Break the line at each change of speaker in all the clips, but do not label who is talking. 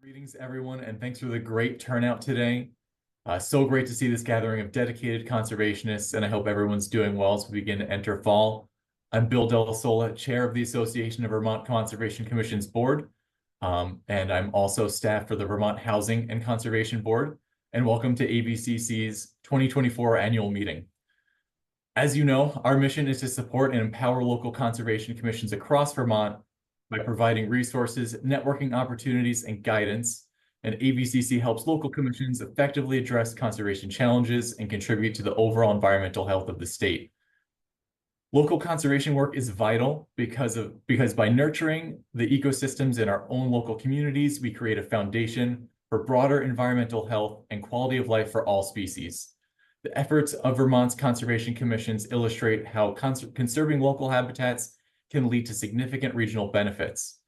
Greetings, everyone, and thanks for the great turnout today. So great to see this gathering of dedicated conservationists, and I hope everyone's doing well as we begin to enter fall. I'm Bill Della Sola, Chair of the Association of Vermont Conservation Commission's Board, and I'm also staff for the Vermont Housing and Conservation Board, and welcome to AVCC's 2024 annual meeting. As you know, our mission is to support and empower local conservation commissions across Vermont by providing resources, networking opportunities, and guidance. And AVCC helps local commissions effectively address conservation challenges and contribute to the overall environmental health of the state. Local conservation work is vital because by nurturing the ecosystems in our own local communities, we create a foundation for broader environmental health and quality of life for all species. The efforts of Vermont's conservation commissions illustrate how conserving local habitats can lead to significant regional benefits.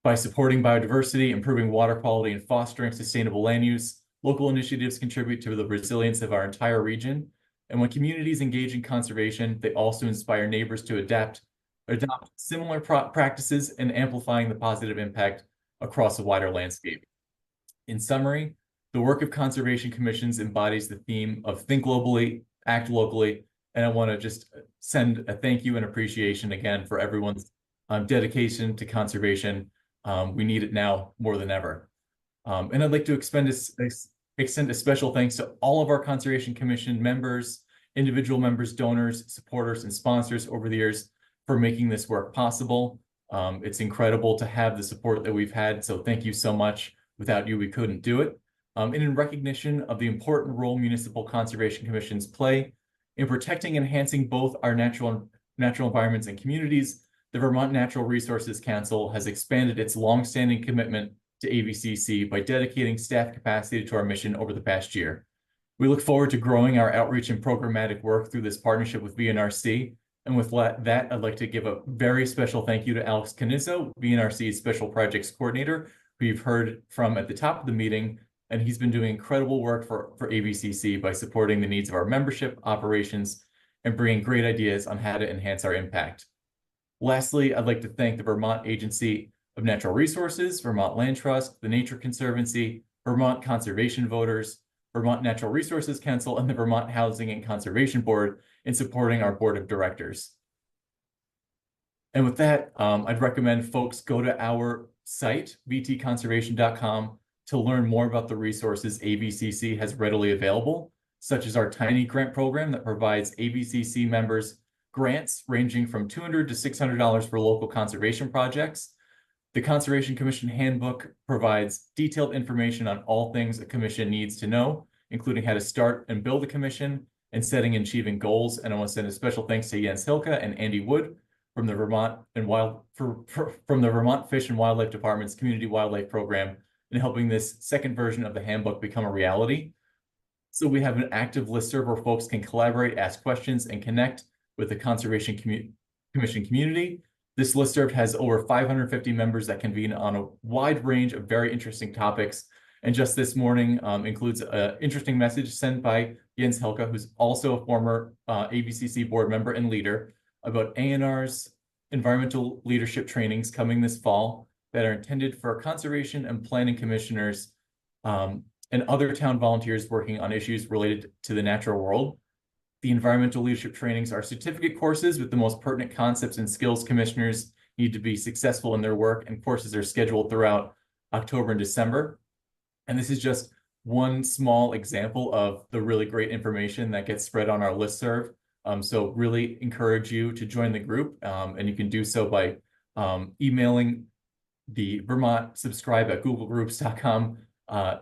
By supporting biodiversity, improving water quality, and fostering sustainable land use, local initiatives contribute to the resilience of our entire region. And when communities engage in conservation, they also inspire neighbors to adopt similar practices and amplifying the positive impact across a wider landscape. In summary, the work of conservation commissions embodies the theme of think globally, act locally, and I want to just send a thank you and appreciation again for everyone's dedication to conservation. We need it now more than ever. And I'd like to extend a special thanks to all of our Conservation Commission members, individual members, donors, supporters, and sponsors over the years for making this work possible. It's incredible to have the support that we've had, so thank you so much. Without you, we couldn't do it. And in recognition of the important role municipal conservation commissions play in protecting and enhancing both our natural environments and communities, the Vermont Natural Resources Council has expanded its longstanding commitment to AVCC by dedicating staff capacity to our mission over the past year. We look forward to growing our outreach and programmatic work through this partnership with VNRC. And with that, I'd like to give a very special thank you to Alex Canizzo, VNRC's Special Projects Coordinator, who you've heard from at the top of the meeting. And he's been doing incredible work for AVCC by supporting the needs of our membership, operations, and bringing great ideas on how to enhance our impact. Lastly, I'd like to thank the Vermont Agency of Natural Resources, Vermont Land Trust, the Nature Conservancy, Vermont Conservation Voters, Vermont Natural Resources Council, and the Vermont Housing and Conservation Board in supporting our board of directors. And with that, I'd recommend folks go to our site, vtconservation.com, to learn more about the resources AVCC has readily available, such as our Tiny Grant program that provides AVCC members grants ranging from $200 to $600 for local conservation projects. The Conservation Commission Handbook provides detailed information on all things a commission needs to know, including how to start and build a commission and setting and achieving goals. And I want to send a special thanks to Jens Hilke and Andy Wood from the Vermont Fish and Wildlife Department's Community Wildlife Program in helping this second version of the handbook become a reality. So we have an active listserv where folks can collaborate, ask questions, and connect with the Conservation Commission community. This listserv has over 550 members that convene on a wide range of very interesting topics. And just this morning includes an interesting message sent by Jens Helke, who's also a former AVCC board member and leader, about ANR's environmental leadership trainings coming this fall that are intended for conservation and planning commissioners and other town volunteers working on issues related to the natural world. The environmental leadership trainings are certificate courses with the most pertinent concepts and skills commissioners need to be successful in their work, and courses are scheduled throughout October and December. And this is just one small example of the really great information that gets spread on our listserv. So really encourage you to join the group, and you can do so by emailing the Vermont subscribe at googlegroups.com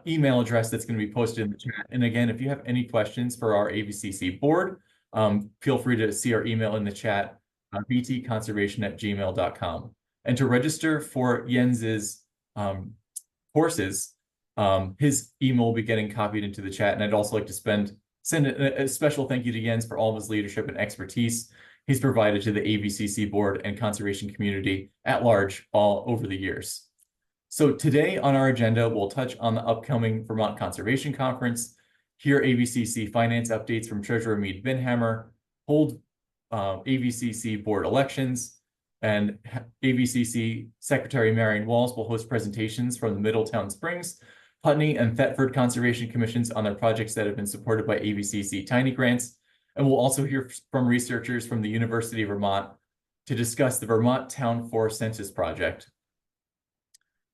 email address that's going to be posted in the chat. And again, if you have any questions for our AVCC board, feel free to see our email in the chat, vtconservation@gmail.com. And to register for Jens's courses, his email will be getting copied into the chat. And I'd also like to send a special thank you to Jens for all of his leadership and expertise he's provided to the AVCC board and conservation community at large all over the years. So today on our agenda, we'll touch on the upcoming Vermont Conservation Conference, hear AVCC finance updates from Treasurer Mead Binhammer, hold AVCC board elections, and AVCC Secretary Marion Walls will host presentations from the Middletown Springs, Putney, and Thetford Conservation Commissions on their projects that have been supported by AVCC tiny grants. And we'll also hear from researchers from the University of Vermont to discuss the Vermont Town Forest Census project.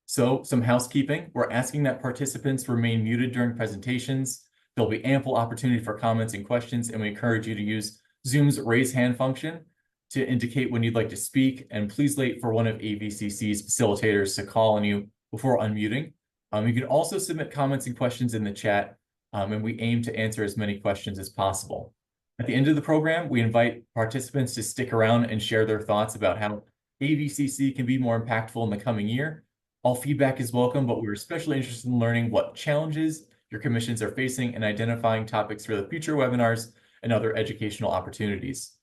So some housekeeping. We're asking that participants remain muted during presentations. There'll be ample opportunity for comments and questions, and we encourage you to use Zoom's raise hand function to indicate when you'd like to speak, and please wait for one of AVCC's facilitators to call on you before unmuting. You can also submit comments and questions in the chat, and we aim to answer as many questions as possible. At the end of the program, we invite participants to stick around and share their thoughts about how AVCC can be more impactful in the coming year. All feedback is welcome, but we're especially interested in learning what challenges your commissions are facing and identifying topics for the future webinars and other educational opportunities.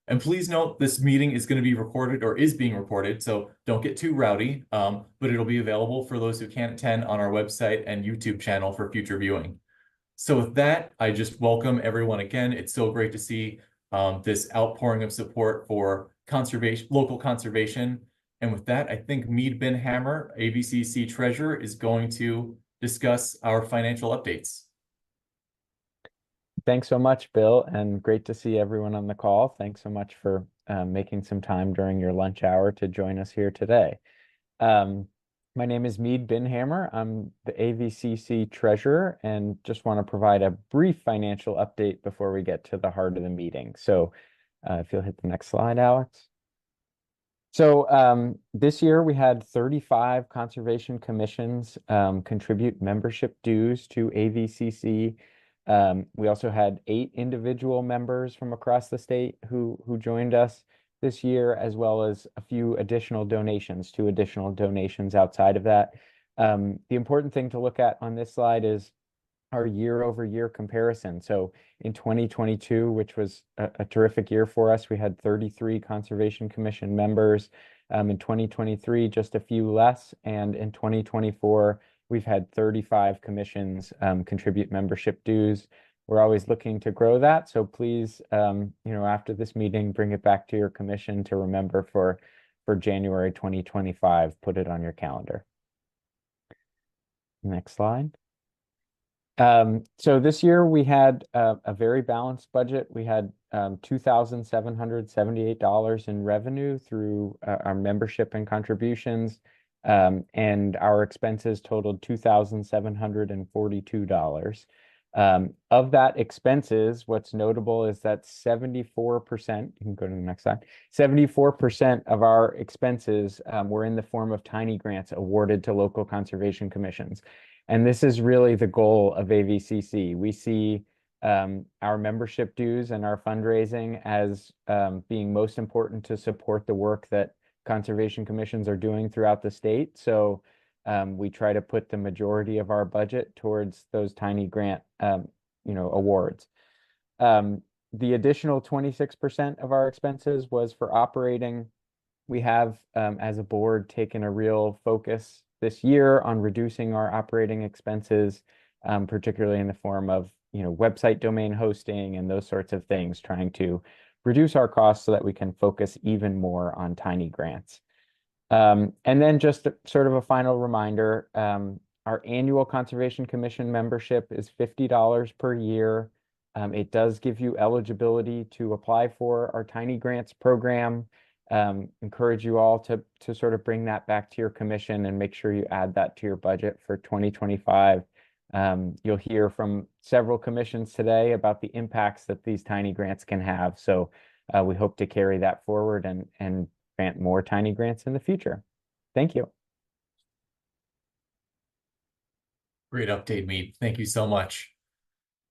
And please note, this meeting is going to be recorded or is being recorded, so don't get too rowdy, but it'll be available for those who can't attend on our website and YouTube channel for future viewing. So with that, I just welcome everyone again. It's so great to see this outpouring of support for conservation, local conservation. And with that, I think Mead Binhammer, AVCC Treasurer, is going to discuss our financial updates.
Thanks so much, Bill, and great to see everyone on the call. Thanks so much for making some time during your lunch hour to join us here today. My name is Mead Binhammer. I'm the AVCC Treasurer and just want to provide a brief financial update before we get to the heart of the meeting. So if you'll hit the next slide, Alex. So this year we had 35 conservation commissions contribute membership dues to AVCC. We also had 8 individual members from across the state who joined us this year, as well as a few additional donations, 2 additional donations outside of that. The important thing to look at on this slide is our year-over-year comparison. So in 2022, which was a terrific year for us, we had 33 Conservation Commission members. In 2023, just a few less. And in 2024, we've had 35 commissions contribute membership dues. We're always looking to grow that. So please, after this meeting, bring it back to your commission to remember for January 2025. Put it on your calendar. Next slide. So this year we had a very balanced budget. We had $2,778 in revenue through our membership and contributions, and our expenses totaled $2,742. Of that expenses, what's notable is that 74%, you can go to the next slide, 74% of our expenses were in the form of tiny grants awarded to local conservation commissions. And this is really the goal of AVCC. We see our membership dues and our fundraising as being most important to support the work that conservation commissions are doing throughout the state. So we try to put the majority of our budget towards those tiny grant awards. The additional 26% of our expenses was for operating. We have, as a board, taken a real focus this year on reducing our operating expenses, particularly in the form of website domain hosting and those sorts of things, trying to reduce our costs so that we can focus even more on tiny grants. And then just sort of a final reminder, our annual Conservation Commission membership is $50 per year. It does give you eligibility to apply for our tiny grants program. Encourage you all to sort of bring that back to your commission and make sure you add that to your budget for 2025. You'll hear from several commissions today about the impacts that these tiny grants can have. So we hope to carry that forward and grant more tiny grants in the future. Thank you.
Great update, Mead. Thank you so much.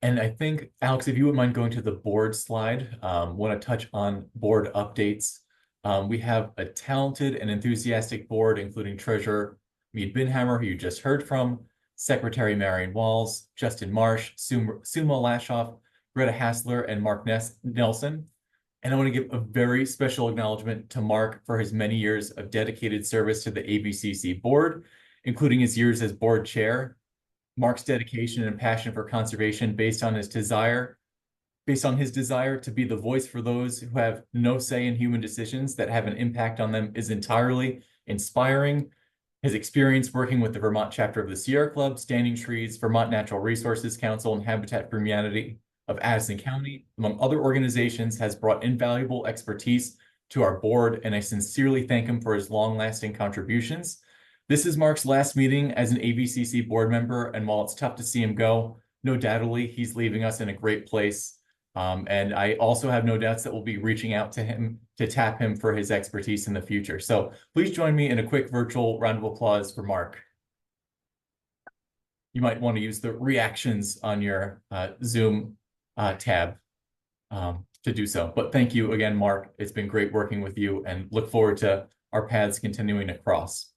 And I think, Alex, if you wouldn't mind going to the board slide, want to touch on board updates. We have a talented and enthusiastic board, including Treasurer Mead Binhammer, who you just heard from, Secretary Marion Walls, Justin Marsh, Sumo Lashoff, Greta Hassler, and Mark Nelson. And I want to give a very special acknowledgement to Mark for his many years of dedicated service to the AVCC board, including his years as board chair. Mark's dedication and passion for conservation based on his desire based on his desire to be the voice for those who have no say in human decisions that have an impact on them is entirely inspiring. His experience working with the Vermont chapter of the Sierra Club, Standing Trees, Vermont Natural Resources Council, and Habitat for Humanity of Addison County, among other organizations, has brought invaluable expertise to our board, and I sincerely thank him for his long-lasting contributions. This is Mark's last meeting as an AVCC board member, and while it's tough to see him go, no doubtedly he's leaving us in a great place. And I also have no doubts that we'll be reaching out to him to tap him for his expertise in the future. So please join me in a quick virtual round of applause for Mark. You might want to use the reactions on your Zoom tab to do so. But thank you again, Mark. It's been great working with you and look forward to our paths continuing to cross.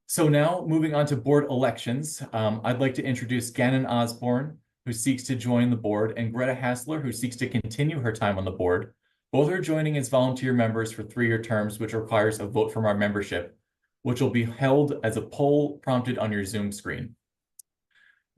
So now moving on to board elections, I'd like to introduce Gannon Osborne, who seeks to join the board, and Greta Hassler, who seeks to continue her time on the board. Both are joining as volunteer members for 3-year terms, which requires a vote from our membership, which will be held as a poll prompted on your Zoom screen.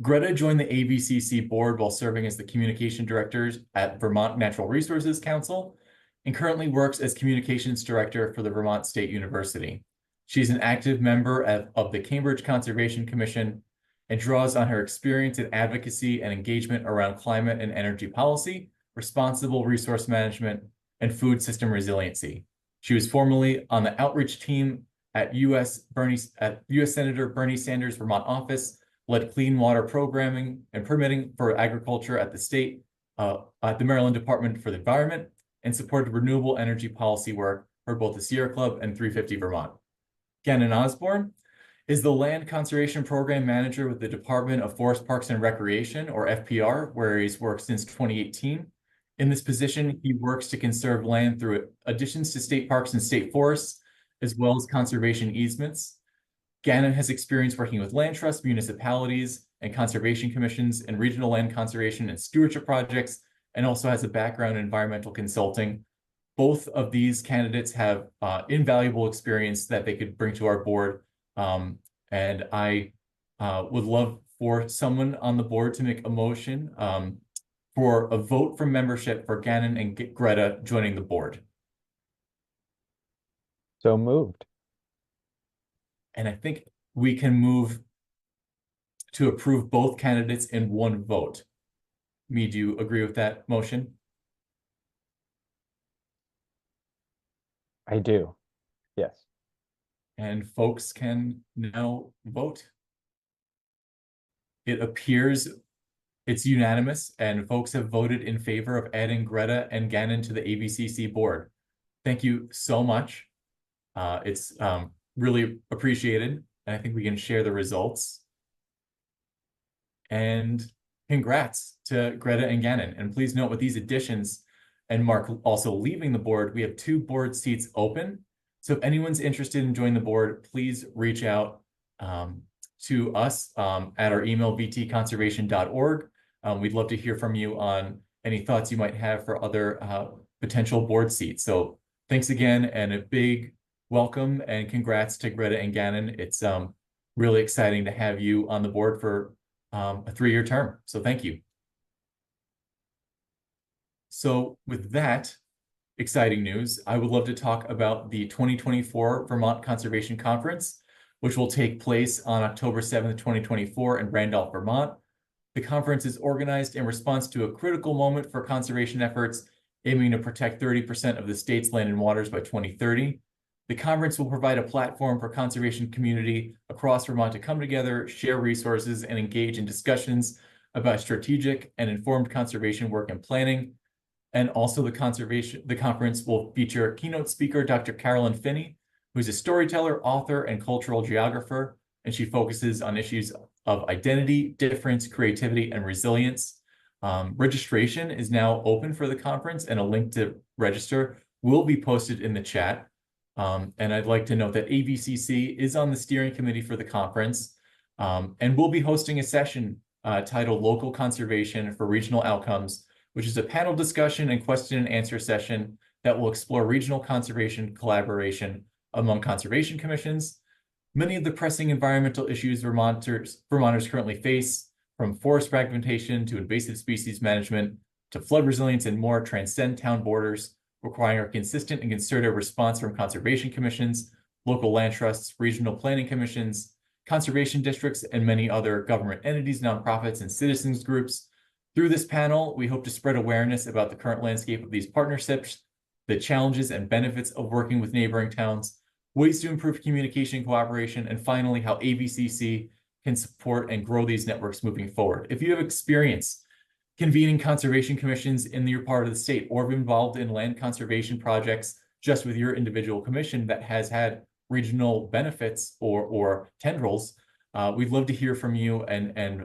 Greta joined the AVCC board while serving as the communication director at Vermont Natural Resources Council and currently works as communications director for the Vermont State University. She's an active member of the Cambridge Conservation Commission and draws on her experience in advocacy and engagement around climate and energy policy, responsible resource management, and food system resiliency. She was formerly on the outreach team at U.S. Senator Bernie Sanders' Vermont office, led clean water programming and permitting for agriculture at the Maryland Department for the Environment, and supported renewable energy policy work for both the Sierra Club and 350 Vermont. Gannon Osborne is the Land Conservation Program Manager with the Department of Forest Parks and Recreation, or FPR, where he's worked since 2018. In this position, he works to conserve land through additions to state parks and state forests, as well as conservation easements. Gannon has experience working with land trusts, municipalities, and conservation commissions in regional land conservation and stewardship projects, and also has a background in environmental consulting. Both of these candidates have invaluable experience that they could bring to our board. And I would love for someone on the board to make a motion for a vote from membership for Gannon and Greta joining the board.
So moved.
And I think we can move to approve both candidates in one vote. Me, do you agree with that motion?
I do. Yes.
And folks can now vote. It appears it's unanimous, and folks have voted in favor of adding Greta and Gannon to the AVCC board. Thank you so much. It's really appreciated, and I think we can share the results. And congrats to Greta and Gannon. And please note, with these additions and Mark also leaving the board, we have 2 board seats open. So if anyone's interested in joining the board, please reach out to us at our email, vtconservation.org. We'd love to hear from you on any thoughts you might have for other potential board seats. So thanks again, and a big welcome and congrats to Greta and Gannon. It's really exciting to have you on the board for a 3-year term. So thank you. So with that exciting news, I would love to talk about the 2024 Vermont Conservation Conference, which will take place on October 7th, 2024 in Randolph, Vermont. The conference is organized in response to a critical moment for conservation efforts, aiming to protect 30% of the state's land and waters by 2030. The conference will provide a platform for conservation community across Vermont to come together, share resources, and engage in discussions about strategic and informed conservation work and planning. And also the conference will feature keynote speaker, Dr. Carolyn Finney, who's a storyteller, author, and cultural geographer, and she focuses on issues of identity, difference, creativity, and resilience. Registration is now open for the conference, and a link to register will be posted in the chat. And I'd like to note that AVCC is on the steering committee for the conference, and we'll be hosting a session titled Local Conservation for Regional Outcomes, which is a panel discussion and question and answer session that will explore regional conservation collaboration among conservation commissions. Many of the pressing environmental issues Vermonters currently face, from forest fragmentation to invasive species management to flood resilience and more transcend town borders, requiring a consistent and concerted response from conservation commissions, local land trusts, regional planning commissions, conservation districts, and many other government entities, nonprofits, and citizens groups. Through this panel, we hope to spread awareness about the current landscape of these partnerships, the challenges and benefits of working with neighboring towns, ways to improve communication and cooperation, and finally, how AVCC can support and grow these networks moving forward. If you have experience convening conservation commissions in your part of the state or been involved in land conservation projects just with your individual commission that has had regional benefits or tendrils, we'd love to hear from you and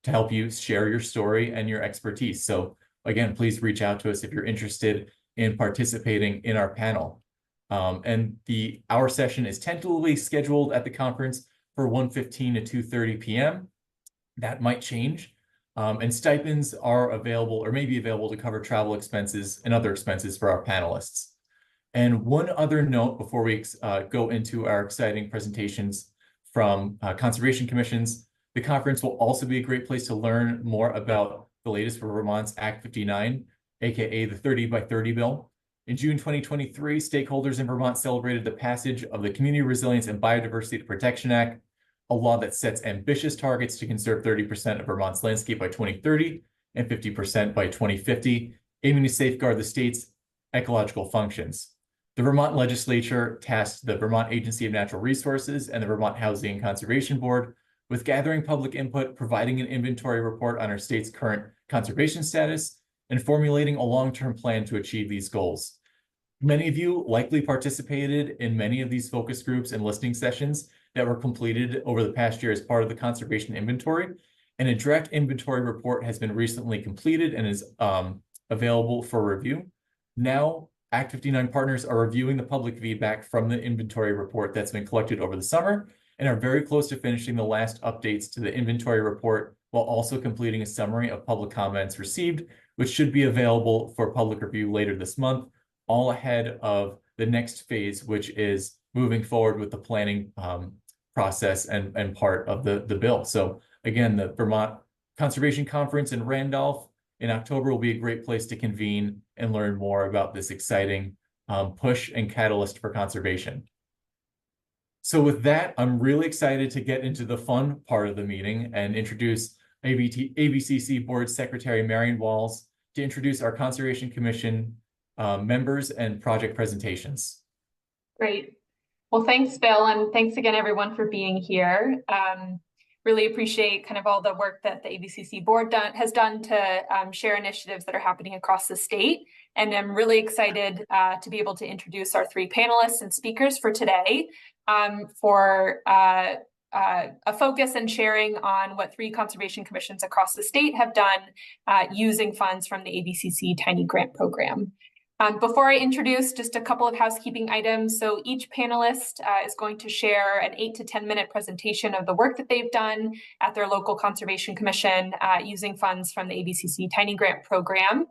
to help you share your story and your expertise. So again, please reach out to us if you're interested in participating in our panel. And our session is tentatively scheduled at the conference for 1:15 to 2:30 p.m. That might change. And stipends are available or may be available to cover travel expenses and other expenses for our panelists. And one other note before we go into our exciting presentations from conservation commissions, the conference will also be a great place to learn more about the latest for Vermont's Act 59, aka the 30 by 30 bill. In June 2023, stakeholders in Vermont celebrated the passage of the Community Resilience and Biodiversity Protection Act, a law that sets ambitious targets to conserve 30% of Vermont's landscape by 2030 and 50% by 2050, aiming to safeguard the state's ecological functions. The Vermont legislature tasked the Vermont Agency of Natural Resources and the Vermont Housing and Conservation Board with gathering public input, providing an inventory report on our state's current conservation status, and formulating a long-term plan to achieve these goals. Many of you likely participated in many of these focus groups and listening sessions that were completed over the past year as part of the conservation inventory, and a draft inventory report has been recently completed and is available for review. Now, Act 59 partners are reviewing the public feedback from the inventory report that's been collected over the summer and are very close to finishing the last updates to the inventory report while also completing a summary of public comments received, which should be available for public review later this month, all ahead of the next phase, which is moving forward with the planning process and part of the bill. So again, the Vermont Conservation Conference in Randolph in October will be a great place to convene and learn more about this exciting push and catalyst for conservation. So with that, I'm really excited to get into the fun part of the meeting and introduce AVCC Board Secretary Marion Walls to introduce our Conservation Commission members and project presentations.
Great. Well, thanks, Bill, and thanks again, everyone, for being here. Really appreciate kind of all the work that the AVCC board has done to share initiatives that are happening across the state. And I'm really excited to be able to introduce our three panelists and speakers for today for a focus and sharing on what three conservation commissions across the state have done using funds from the AVCC Tiny Grant Program. Before I introduce, just a couple of housekeeping items. So each panelist is going to share an 8 to 10 minute presentation of the work that they've done at their local conservation commission using funds from the AVCC Tiny Grant Program.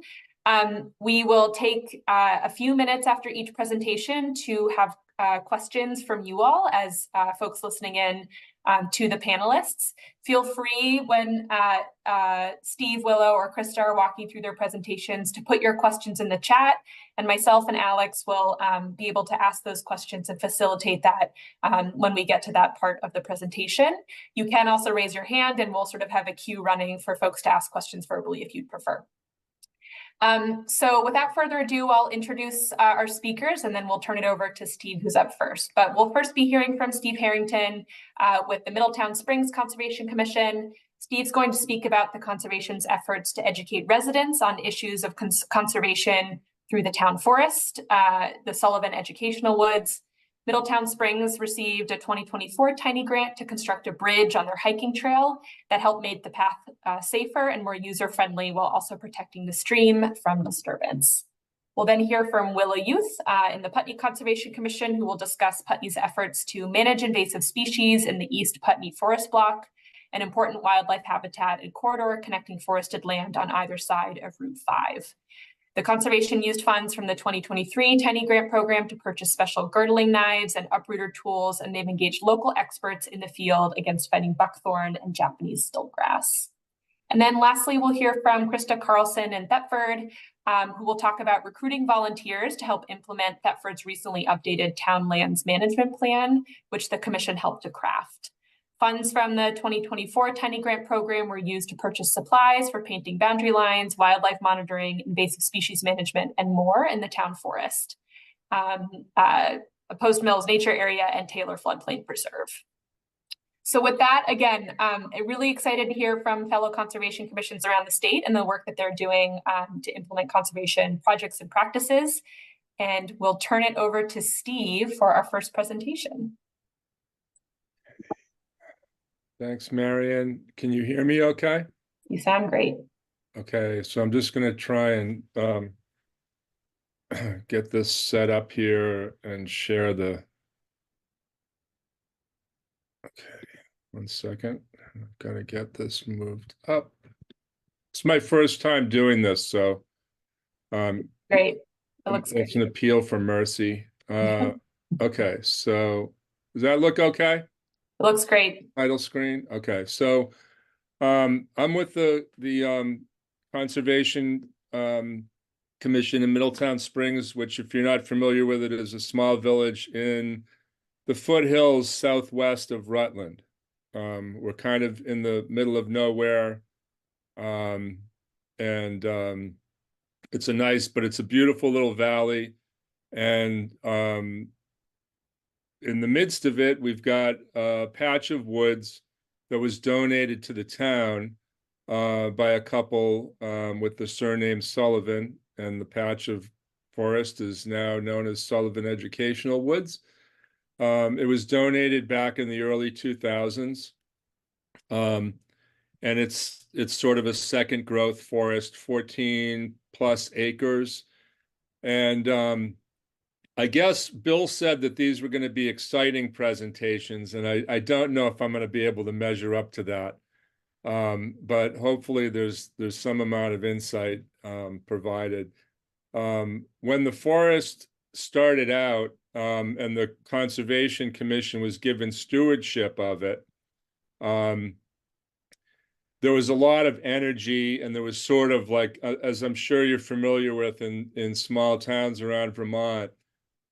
We will take a few minutes after each presentation to have questions from you all as folks listening in to the panelists. Feel free when Steve, Willow, or Krista are walking through their presentations to put your questions in the chat, and myself and Alex will be able to ask those questions and facilitate that when we get to that part of the presentation. You can also raise your hand and we'll sort of have a queue running for folks to ask questions verbally if you'd prefer. So without further ado, I'll introduce our speakers and then we'll turn it over to Steve, who's up first. But we'll first be hearing from Steve Harrington with the Middletown Springs Conservation Commission. Steve's going to speak about the conservation's efforts to educate residents on issues of conservation through the town forest, the Sullivan Educational Woods. Middletown Springs received a 2024 Tiny Grant to construct a bridge on their hiking trail that helped make the path safer and more user-friendly while also protecting the stream from disturbance. We'll then hear from Willow Youth in the Putney Conservation Commission, who will discuss Putney's efforts to manage invasive species in the East Putney Forest Block, an important wildlife habitat and corridor connecting forested land on either side of Route 5. The conservation used funds from the 2023 Tiny Grant Program to purchase special girdling knives and uprooter tools, and they've engaged local experts in the field against fighting buckthorn and Japanese stiltgrass. And then lastly, we'll hear from Krista Carlson in Thetford, who will talk about recruiting volunteers to help implement Thetford's recently updated town lands management plan, which the commission helped to craft. Funds from the 2024 Tiny Grant program were used to purchase supplies for painting boundary lines, wildlife monitoring, invasive species management, and more in the town forest, Post Mills Nature Area, and Taylor Floodplain Preserve. So with that, again, I'm really excited to hear from fellow conservation commissions around the state and the work that they're doing to implement conservation projects and practices. And we'll turn it over to Steve for our first presentation.
Thanks, Marion. Can you hear me okay?
You sound great.
Okay, so I'm just going to try and get this set up here and share the... Okay, 1 second. I've got to get this moved up. It's my first time doing this, so
Great. That looks
it's
great.
an appeal for mercy. Okay, so does that look okay?
It looks great.
Title screen. Okay, so I'm with the Conservation Commission in Middletown Springs, which, if you're not familiar with it, is a small village in the foothills southwest of Rutland. We're kind of in the middle of nowhere, and it's a beautiful little valley, and in the midst of it, we've got a patch of woods that was donated to the town by a couple with the surname Sullivan, and the patch of forest is now known as Sullivan Educational Woods. It was donated back in the early 2000s, and it's sort of a second growth forest, 14 plus acres, and I guess Bill said that these were going to be exciting presentations, and I don't know if I'm going to be able to measure up to that. But hopefully there's some amount of insight provided. When the forest started out and the Conservation Commission was given stewardship of it, there was a lot of energy, and there was sort of like, as I'm sure you're familiar with in small towns around Vermont,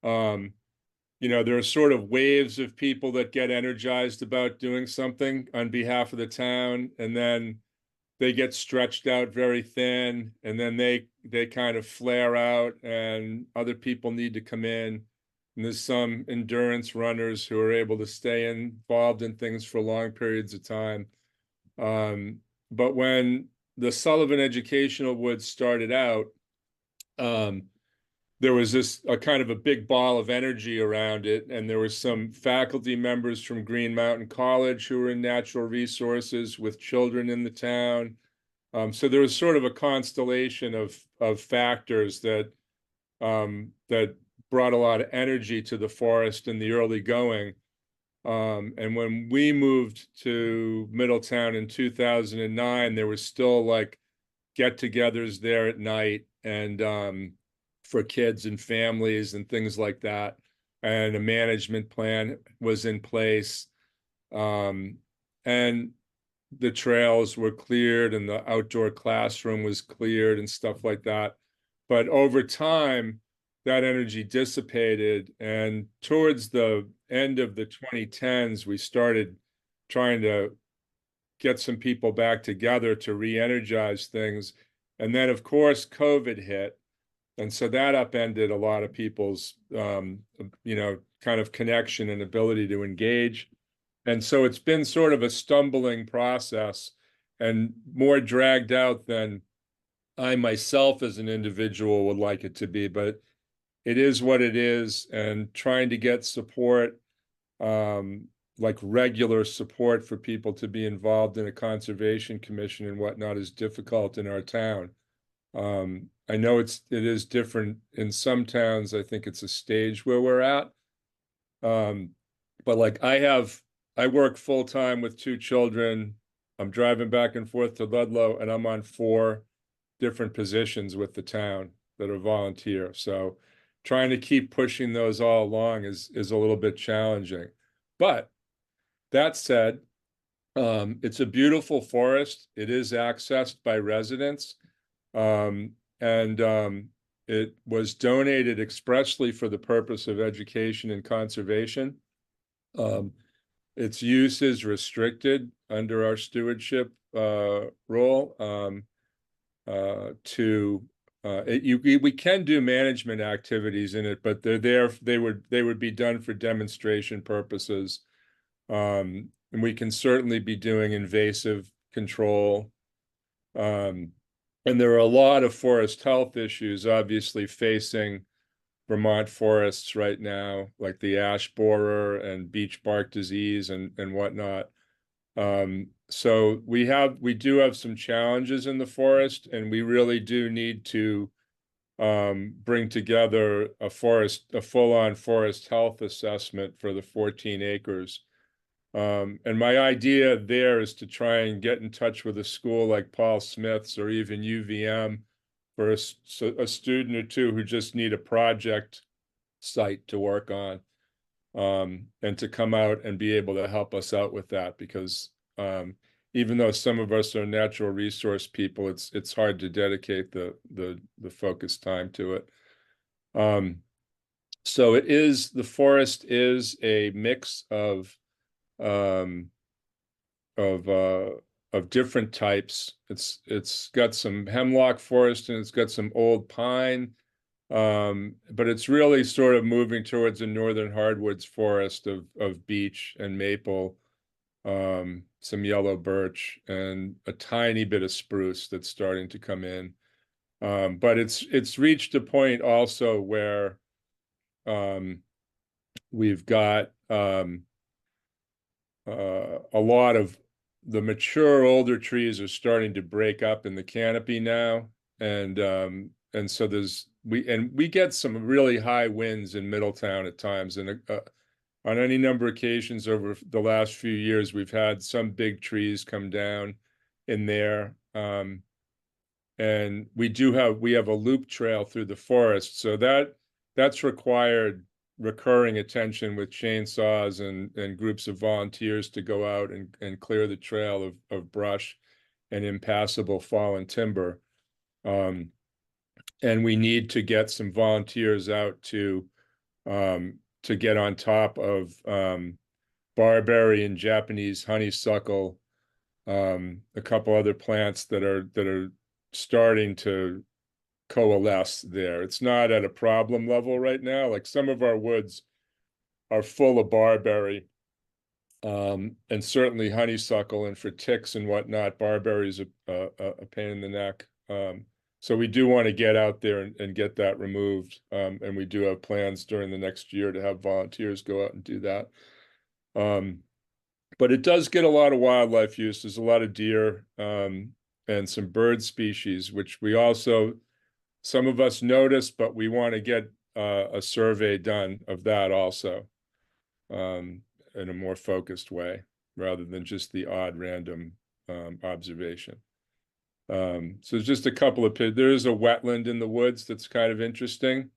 there are sort of waves of people that get energized about doing something on behalf of the town, and then they get stretched out very thin, and then they kind of flare out, and other people need to come in. And there's some endurance runners who are able to stay involved in things for long periods of time. But when the Sullivan Educational Woods started out, there was a kind of a big ball of energy around it, and there were some faculty members from Green Mountain College who were in natural resources with children in the town. So there was sort of a constellation of factors that brought a lot of energy to the forest in the early going. And when we moved to Middletown in 2009, there was still like get-togethers there at night, and for kids and families and things like that. And a management plan was in place. And the trails were cleared, and the outdoor classroom was cleared and stuff like that. But over time, that energy dissipated. And towards the end of the 2010s, we started trying to get some people back together to re-energize things. And then, of course, COVID hit. And so that upended a lot of people's, kind of connection and ability to engage. And so it's been sort of a stumbling process and more dragged out than I myself as an individual would like it to be. But it is what it is, and trying to get support, like regular support for people to be involved in a conservation commission and whatnot, is difficult in our town. I know it is different in some towns. I think it's a stage where we're at. But like I work full time with 2 children. I'm driving back and forth to Ludlow, and I'm on 4 different positions with the town that are volunteer. So trying to keep pushing those all along is a little bit challenging. But that said, It's a beautiful forest. It is accessed by residents. It was donated expressly for the purpose of education and conservation. Its use is restricted under our stewardship role we can do management activities in it, but they're there. They would be done for demonstration purposes. And we can certainly be doing invasive control. And there are a lot of forest health issues obviously facing Vermont forests right now, like the ash borer and beech bark disease and whatnot. So we do have some challenges in the forest, and we really do need to bring together a full-on forest health assessment for the 14 acres. And my idea there is to try and get in touch with a school like Paul Smith's or even UVM for a student or two who just need a project site to work on, and to come out and be able to help us out with that, because even though some of us are natural resource people, it's hard to dedicate the focused time to it. So the forest is a mix of different types. It's got some hemlock forest and it's got some old pine, but it's really sort of moving towards a northern hardwoods forest of beech and maple, some yellow birch, and a tiny bit of spruce that's starting to come in. But it's reached a point also where we've got a lot of the mature older trees are starting to break up in the canopy now, and so we get some really high winds in Middletown at times, and on any number of occasions over the last few years, we've had some big trees come down in there. And we have a loop trail through the forest, so that's required recurring attention with chainsaws and groups of volunteers to go out and clear the trail of brush and impassable fallen timber. And we need to get some volunteers out to get on top of barberry and Japanese honeysuckle, a couple other plants that are starting to coalesce there. It's not at a problem level right now. Like some of our woods are full of barberry, and certainly honeysuckle, and for ticks and whatnot, barberry is a pain in the neck. So we do want to get out there and get that removed. And we do have plans during the next year to have volunteers go out and do that. But it does get a lot of wildlife use. There's a lot of deer and some bird species, which some of us notice, but we want to get a survey done of that also, in a more focused way, rather than just the odd random observation. So just a couple of there is a wetland in the woods that's kind of interesting.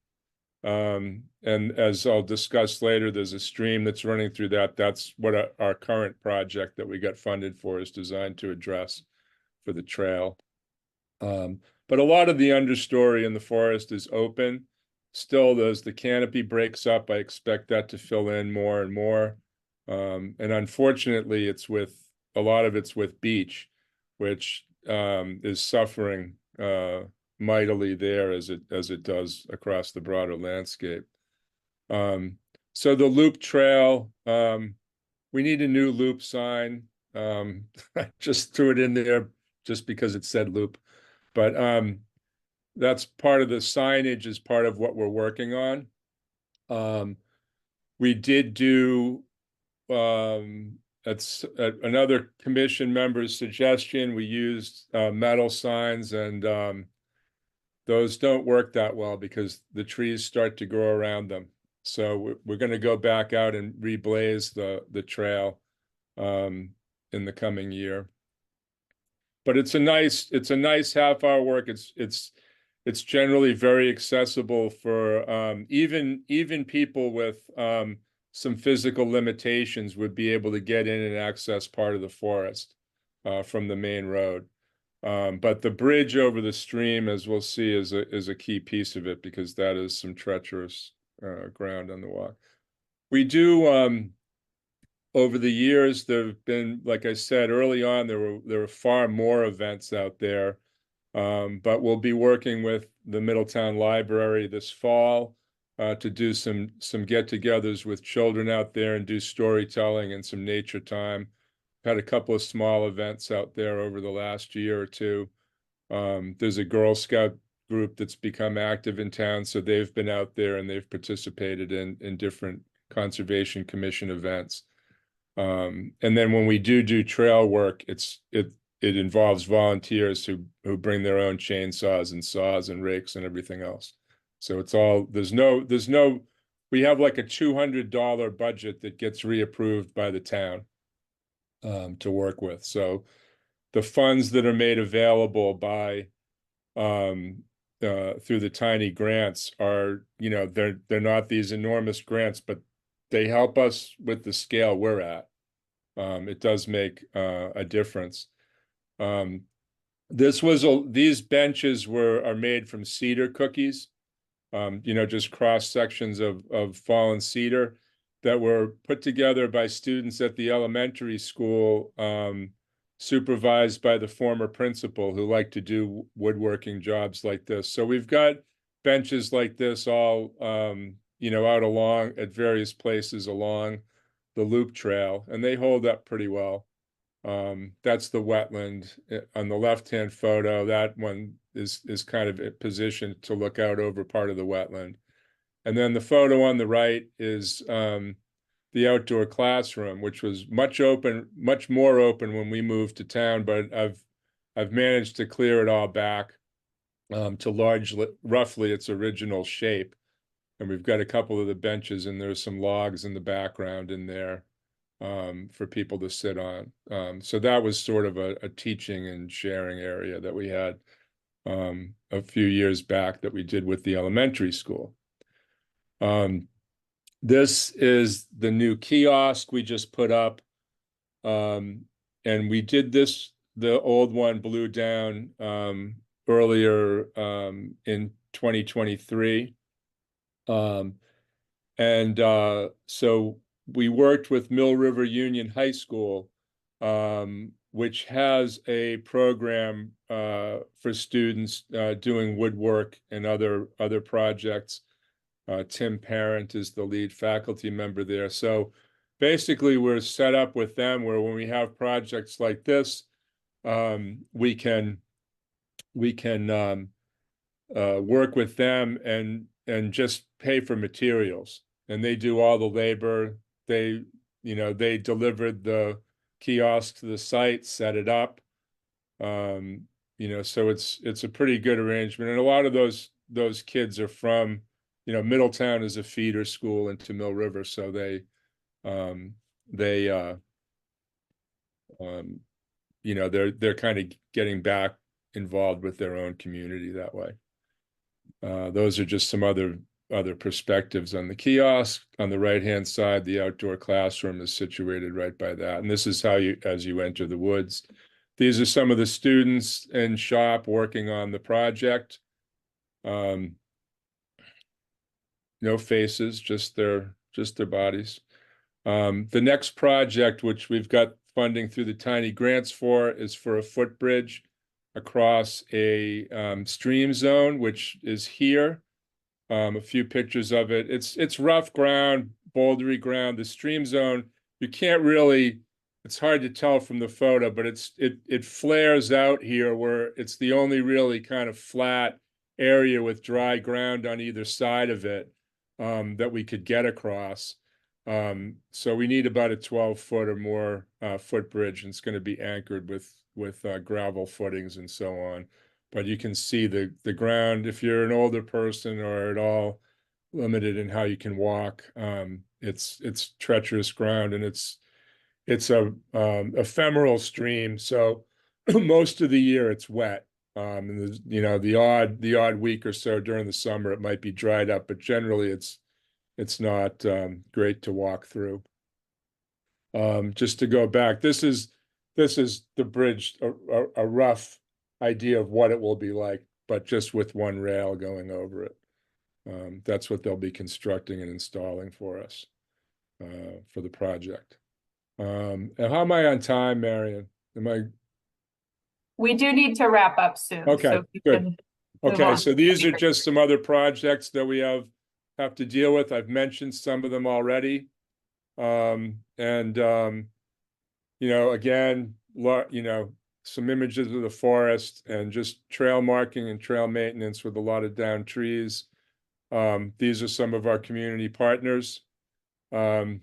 And as I'll discuss later, there's a stream that's running through that. That's what our current project that we got funded for is designed to address for the trail. But a lot of the understory in the forest is open. Still, as the canopy breaks up, I expect that to fill in more and more. And unfortunately, a lot of it's with beech, which is suffering mightily there as it does across the broader landscape. So the loop trail, we need a new loop sign. I just threw it in there just because it said loop, but that's part of the signage, is part of what we're working on. We did do, at another commission member's suggestion, we used metal signs, and those don't work that well because the trees start to grow around them. So we're going to go back out and reblaze the trail in the coming year. But it's a nice half-hour work. It's generally very accessible for even people with some physical limitations would be able to get in and access part of the forest from the main road. But the bridge over the stream, as we'll see, is a key piece of it, because that is some treacherous ground on the walk. We do, over the years, there have been, like I said, early on, there were far more events out there. But we'll be working with the Middletown Library this fall to do some get-togethers with children out there and do storytelling and some nature time. Had a couple of small events out there over the last year or two. There's a Girl Scout group that's become active in town, so they've been out there and they've participated in different Conservation Commission events. And then when we do trail work, it involves volunteers who bring their own chainsaws and saws and rakes and everything else. So it's all, we have like a $200 budget that gets reapproved by the town to work with. So the funds that are made available by through the tiny grants are, they're not these enormous grants, but they help us with the scale we're at. It does make a difference. These benches are made from cedar cookies, just cross sections of fallen cedar that were put together by students at the elementary school, supervised by the former principal, who liked to do woodworking jobs like this. So we've got benches like this all, out along at various places along the loop trail, and they hold up pretty well. That's the wetland on the left-hand photo. That one is kind of positioned to look out over part of the wetland. And then the photo on the right is the outdoor classroom, which was much more open when we moved to town, but I've managed to clear it all back to roughly its original shape. And we've got a couple of the benches, and there's some logs in the background in there for people to sit on. So that was sort of a teaching and sharing area that we had a few years back that we did with the elementary school. This is the new kiosk we just put up. And we did the old one blew down earlier in 2023. So we worked with Mill River Union High School, which has a program for students doing woodwork and other projects. Tim Parent is the lead faculty member there. So basically, we're set up with them where when we have projects like this, we can work with them and just pay for materials, and they do all the labor. They delivered the kiosk to the site, set it up. So it's a pretty good arrangement. And a lot of those kids are from, Middletown is a feeder school into Mill River, so they're kind of getting back involved with their own community that way. Those are just some other perspectives on the kiosk. On the right-hand side, the outdoor classroom is situated right by that. And this is how as you enter the woods. These are some of the students in shop working on the project. No faces, just their bodies. The next project, which we've got funding through the tiny grants for, is for a footbridge across a stream zone, which is here. A few pictures of it. It's rough ground, bouldery ground. The stream zone, you can't really, it's hard to tell from the photo, but it flares out here where it's the only really kind of flat area with dry ground on either side of it that we could get across. So we need about a 12-foot or more footbridge, and it's going to be anchored with gravel footings and so on. But you can see the ground. If you're an older person or at all limited in how you can walk, it's treacherous ground, and it's a ephemeral stream. So most of the year it's wet. And the odd week or so during the summer it might be dried up, but generally it's it's not great to walk through. Just to go back, this is the bridge, a rough idea of what it will be like, but just with one rail going over it. That's what they'll be constructing and installing for us for the project. And how am I on time, Marion?
We do need to wrap up soon.
Okay,
so if you
good.
can move
Okay,
on,
so these are just some other projects that we have to deal with. I've mentioned some of them already. You know, again, you know, some images of the forest and just trail marking and trail maintenance with a lot of downed trees. These are some of our community partners. Who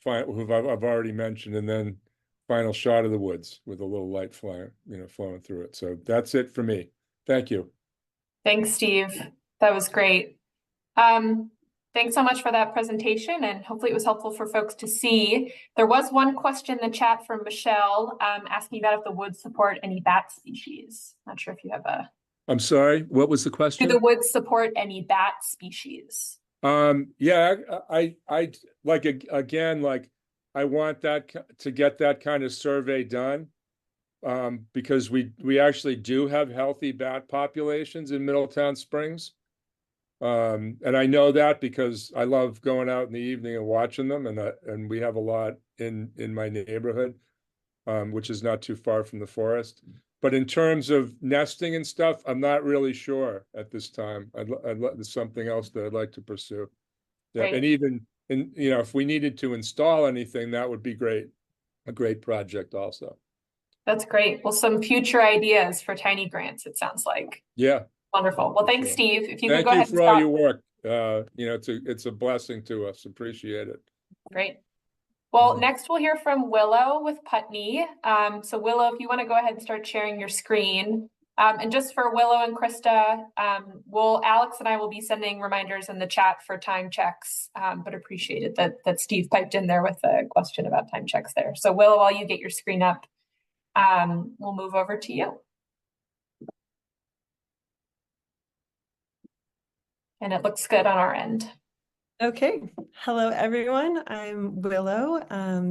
I've already mentioned, and then final shot of the woods with a little light flowing through it. So that's it for me. Thank you.
Thanks, Steve. That was great. Thanks so much for that presentation, and hopefully it was helpful for folks to see. There was one question in the chat from Michelle asking about if the woods support any bat species. Not sure if you have a...
I'm sorry, what was the question?
Do the woods support any bat species?
Yeah, I like, again, like, I want that to get that kind of survey done. Because we actually do have healthy bat populations in Middletown Springs. And I know that because I love going out in the evening and watching them, and we have a lot in my neighborhood, which is not too far from the forest. But in terms of nesting and stuff, I'm not really sure at this time. There's something else that I'd like to pursue. Yeah,
Great.
and even you know, if we needed to install anything, that would be great. A great project also.
That's great. Well, some future ideas for tiny grants, it sounds like.
Yeah.
Wonderful. Well, thanks,
Sure.
Steve. If you could
Thank
go
you
ahead
for
and
all
stop.
your work. You know, it's a blessing to us. Appreciate it.
Great. Well, next we'll hear from Willow with Putney. So Willow, if you want to go ahead and start sharing your screen. And just for Willow and Krista, Alex and I will be sending reminders in the chat for time checks, but appreciated that Steve piped in there with a question about time checks there. So Willow, while you get your screen up, we'll move over to you. And it looks good on our end.
Okay. Hello, everyone. I'm Willow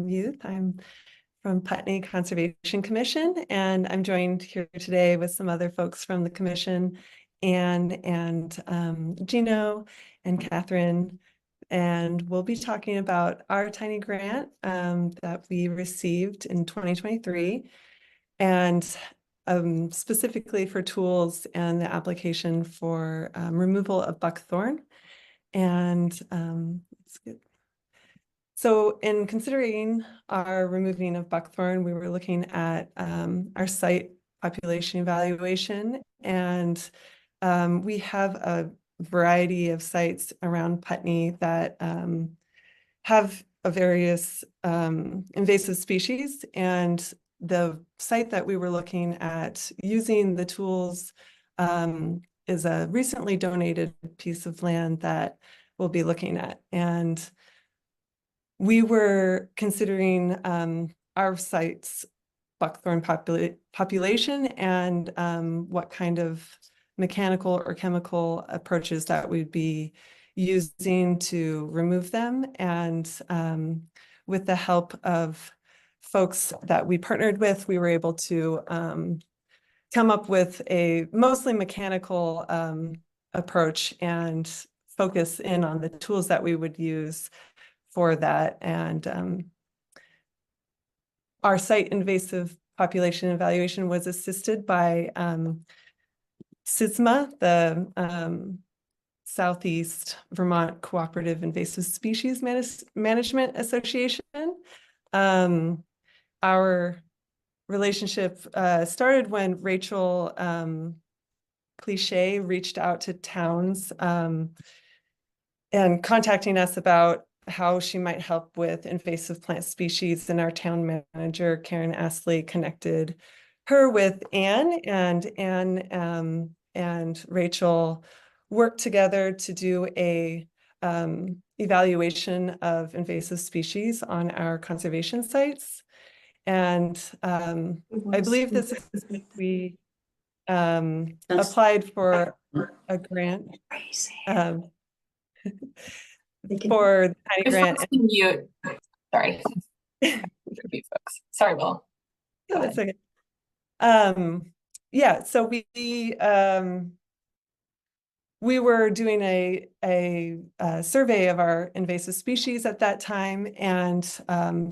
Youth. I'm from Putney Conservation Commission, and I'm joined here today with some other folks from the commission, and Gino and Catherine, and we'll be talking about our tiny grant that we received in 2023, and specifically for tools and the application for removal of buckthorn. And let's get... So in considering our removing of buckthorn, we were looking at our site population evaluation, and we have a variety of sites around Putney that have a various invasive species, and the site that we were looking at using the tools is a recently donated piece of land that we'll be looking at. And we were considering our site's buckthorn population and what kind of mechanical or chemical approaches that we'd be using to remove them. And with the help of folks that we partnered with, we were able to come up with a mostly mechanical approach and focus in on the tools that we would use for that. And our site invasive population evaluation was assisted by SISMA, the Southeast Vermont Cooperative Invasive Species Management Association. Our relationship started when Rachel Cliche reached out to towns and contacting us about how she might help with invasive plant species, and our town manager, Karen Astley, connected her with Anne, and Anne and Rachel worked together to do a evaluation of invasive species on our conservation sites. And I believe this is we applied for a grant. for the tiny
There's
grant.
folks to mute. Sorry. Mute folks. Sorry, Will.
Yeah,
Go
that's
ahead.
okay. Yeah, so we were doing a survey of our invasive species at that time, and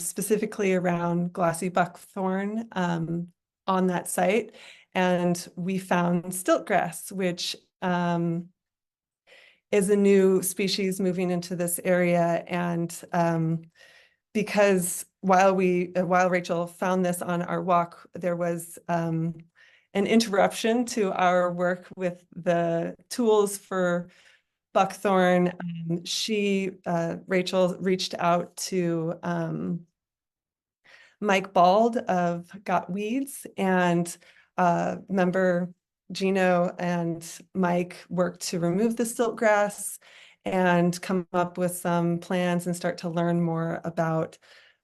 specifically around glossy buckthorn on that site. And we found stiltgrass, which is a new species moving into this area. And because while Rachel found this on our walk, there was an interruption to our work with the tools for buckthorn. Rachel reached out to Mike Bald of Got Weeds, and member Gino and Mike worked to remove the stiltgrass and come up with some plans and start to learn more about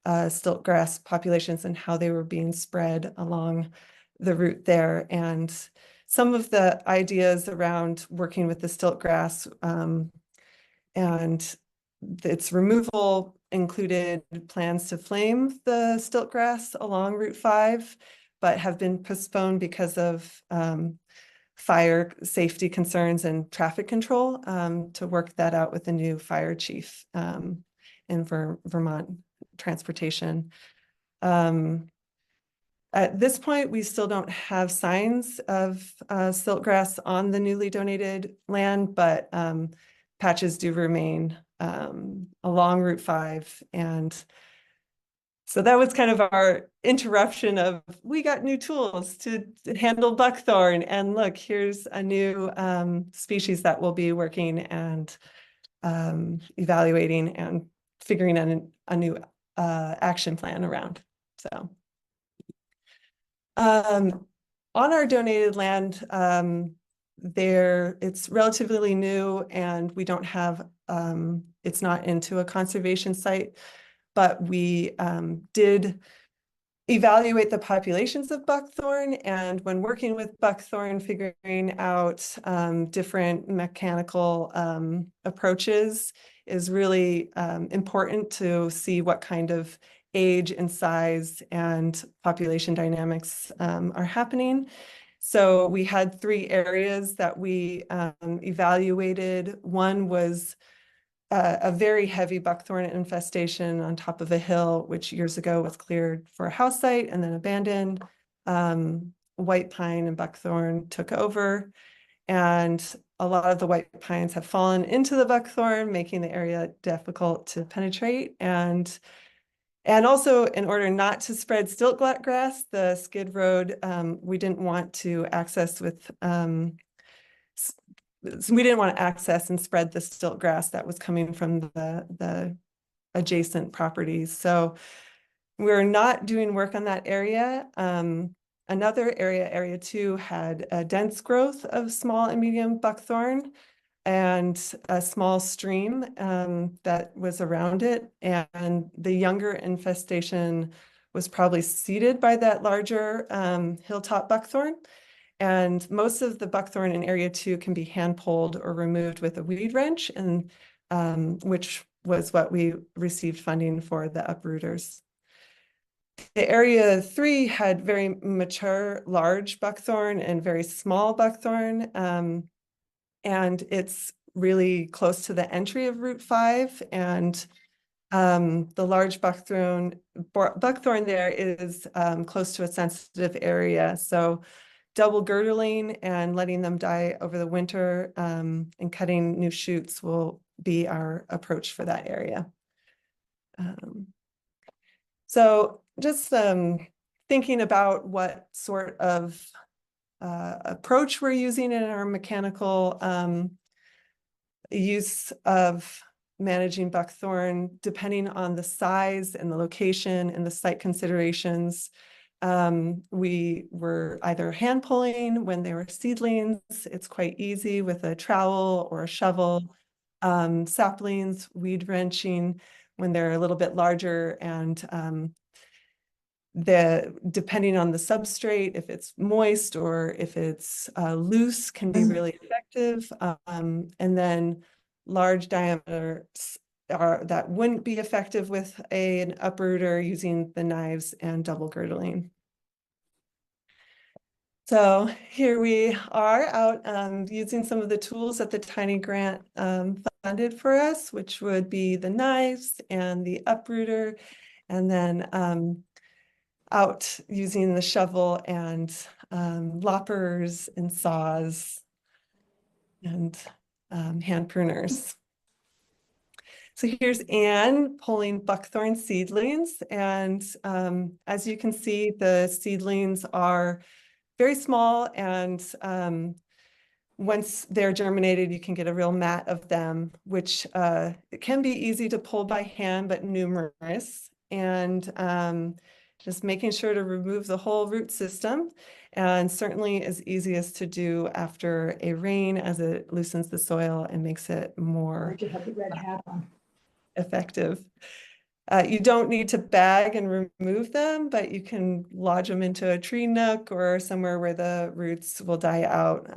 stiltgrass populations and how they were being spread along the route there. And some of the ideas around working with the stiltgrass and its removal included plans to flame the stiltgrass along Route 5, but have been postponed because of fire safety concerns and traffic control, to work that out with the new fire chief in Vermont transportation. At this point, we still don't have signs of stiltgrass on the newly donated land, but patches do remain along Route 5. And so that was kind of our interruption of, we got new tools to handle buckthorn. And look, here's a new species that we'll be working and evaluating and figuring out a new action plan around. So on our donated land, it's relatively new, and we don't have, it's not into a conservation site, but we did evaluate the populations of buckthorn, and when working with buckthorn, figuring out different mechanical approaches is really important to see what kind of age and size and population dynamics are happening. So we had 3 areas that we evaluated. One was a very heavy buckthorn infestation on top of a hill, which years ago was cleared for a house site and then abandoned. White pine and buckthorn took over, and a lot of the white pines have fallen into the buckthorn, making the area difficult to penetrate. And also, in order not to spread stiltgrass, the skid road, we didn't want to access with we didn't want to access and spread the stiltgrass that was coming from the adjacent properties. So we're not doing work on that area. Another area, area 2, had a dense growth of small and medium buckthorn and a small stream that was around it. And the younger infestation was probably seeded by that larger hilltop buckthorn. And most of the buckthorn in area 2 can be hand pulled or removed with a weed wrench, and which was what we received funding for the uprooters. The area 3 had very mature, large buckthorn and very small buckthorn. And it's really close to the entry of Route 5. And the large buckthorn there is close to a sensitive area. So double girdling and letting them die over the winter and cutting new shoots will be our approach for that area. So just thinking about what sort of approach we're using in our mechanical use of managing buckthorn, depending on the size and the location and the site considerations. We were either hand pulling when they were seedlings. It's quite easy with a trowel or a shovel. Saplings, weed wrenching when they're a little bit larger, and depending on the substrate, if it's moist or if it's loose, can be really effective. And then large diameter that wouldn't be effective with an uprooter using the knives and double girdling. So here we are out using some of the tools that the Tiny Grant funded for us, which would be the knives and the uprooter, and then out using the shovel and loppers and saws and hand pruners. So here's Anne pulling buckthorn seedlings, and as you can see, the seedlings are very small, and once they're germinated, you can get a real mat of them, which it can be easy to pull by hand, but numerous. And just making sure to remove the whole root system, and certainly is easiest to do after a rain, as it loosens the soil and makes it more effective. You don't need to bag and remove them, but you can lodge them into a tree nook or somewhere where the roots will die out.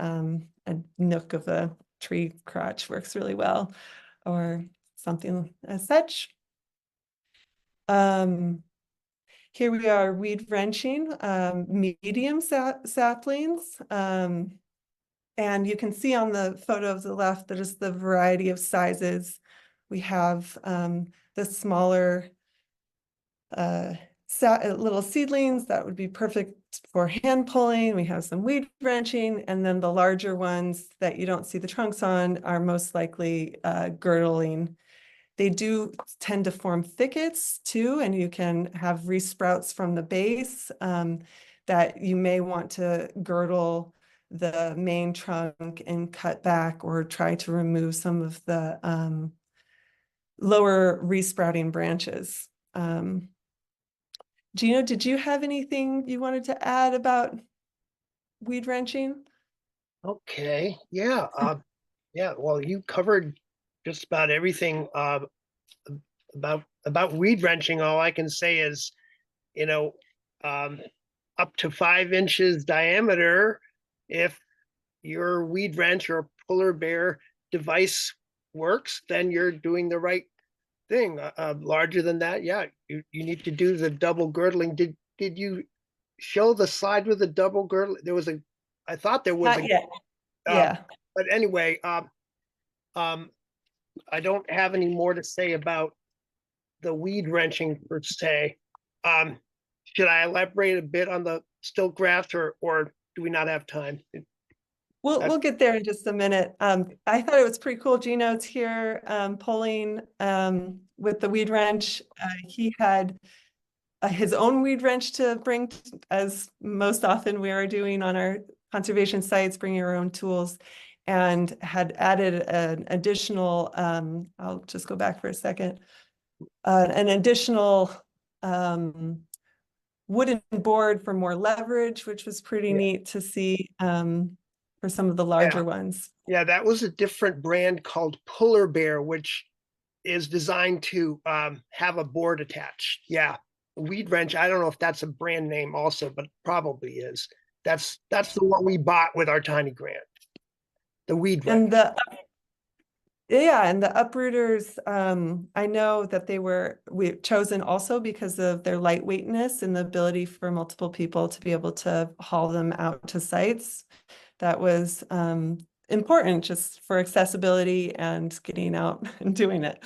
A nook of a tree crotch works really well, or something as such. Here we are weed wrenching medium saplings. And you can see on the photo of the left, that is the variety of sizes. We have the smaller little seedlings that would be perfect for hand pulling. We have some weed wrenching, and then the larger ones that you don't see the trunks on are most likely girdling. They do tend to form thickets too, and you can have resprouts from the base that you may want to girdle the main trunk and cut back, or try to remove some of the lower resprouting branches. Gino, did you have anything you wanted to add about weed wrenching?
Okay, yeah, yeah. Well, you covered just about everything about weed wrenching. All I can say is, you know, up to 5 inches diameter. If your weed wrench or puller bear device works, then you're doing the right thing. Larger than that, yeah, you need to do the double girdling. Did you show the slide with the double girdle? There was I thought there was
Not yet.
yeah. But anyway, I don't have any more to say about the weed wrenching per se. Should I elaborate a bit on the stilt graft, or do we not have time?
We'll get there in just a minute. I thought it was pretty cool. Gino's here pulling with the weed wrench. He had his own weed wrench to bring, as most often we are doing on our conservation sites, bringing our own tools, and had added an additional, I'll just go back for a second, an additional wooden board for more leverage, which was pretty neat to see for some of the larger ones.
Yeah, that was a different brand called Puller Bear, which is designed to have a board attached. Yeah, weed wrench. I don't know if that's a brand name also, but probably is. That's the one we bought with our Tiny Grant. The weed wrench.
And the uprooters, I know that we've chosen also because of their lightweightness and the ability for multiple people to be able to haul them out to sites. That was important just for accessibility and getting out and doing it.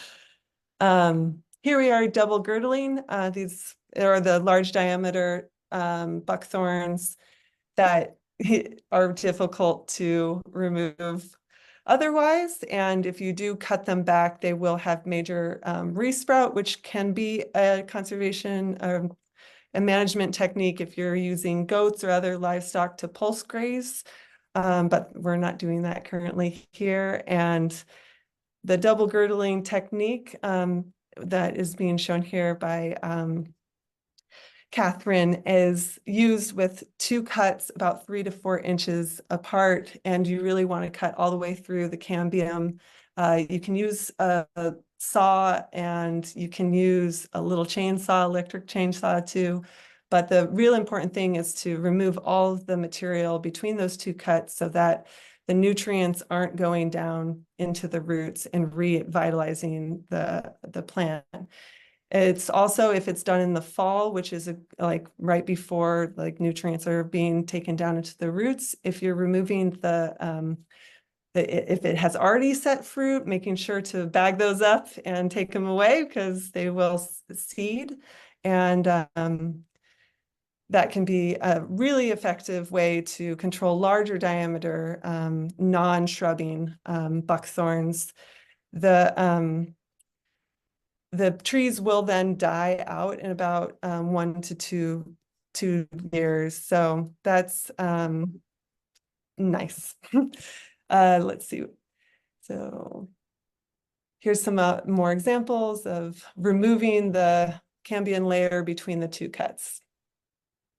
Here we are double girdling. These are the large diameter buckthorns that are difficult to remove otherwise. And if you do cut them back, they will have major resprout, which can be a conservation a management technique if you're using goats or other livestock to pulse graze. But we're not doing that currently here. And the double girdling technique that is being shown here by Catherine is used with 2 cuts about 3 to 4 inches apart, and you really want to cut all the way through the cambium. You can use a saw, and you can use a little chainsaw, electric chainsaw too. But the real important thing is to remove all of the material between those 2 cuts so that the nutrients aren't going down into the roots and revitalizing the plant. It's also, if it's done in the fall, which is like right before like nutrients are being taken down into the roots, if you're removing if it has already set fruit, making sure to bag those up and take them away because they will seed. And that can be a really effective way to control larger diameter non-shrubbing buckthorns. The trees will then die out in about 1 to 2 years. So that's nice. Let's see. So here's some more examples of removing the cambium layer between the 2 cuts.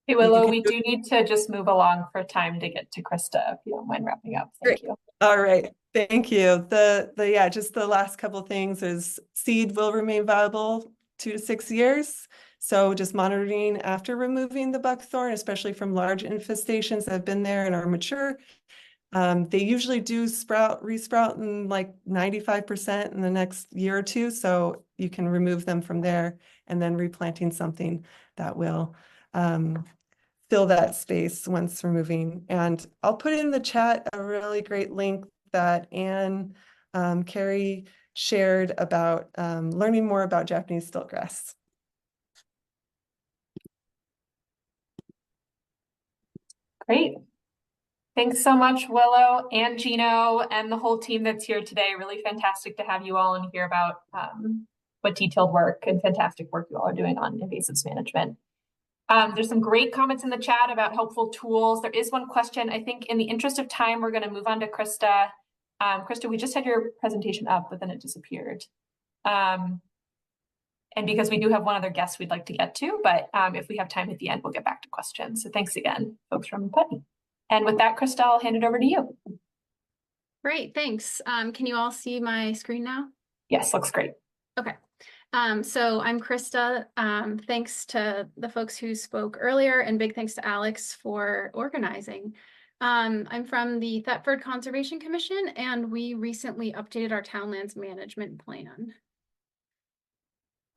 Hey, Willow, we do need to just move along for time to get to Krista, if you don't mind wrapping up. Thank you.
All right, thank you. Yeah, just the last couple things is seed will remain viable 2 to 6 years. So just monitoring after removing the buckthorn, especially from large infestations that have been there and are mature. They usually do resprout in like 95% in the next year or 2. So you can remove them from there and then replanting something that will fill that space once removing. And I'll put in the chat a really great link that Anne Carey shared about learning more about Japanese stiltgrass.
Great. Thanks so much, Willow and Gino and the whole team that's here today. Really fantastic to have you all and hear about what detailed work and fantastic work you all are doing on invasives management. There's some great comments in the chat about helpful tools. There is one question. I think in the interest of time, we're going to move on to Krista. Krista, we just had your presentation up, but then it disappeared. And because we do have one other guest we'd like to get to, but if we have time at the end, we'll get back to questions. So thanks again, folks from Putney. And with that, Krista, I'll hand it over to you.
Great, thanks. Can you all see my screen now?
Yes, looks great.
Okay. So I'm Krista. Thanks to the folks who spoke earlier, and big thanks to Alex for organizing. I'm from the Thetford Conservation Commission, and we recently updated our town lands management plan.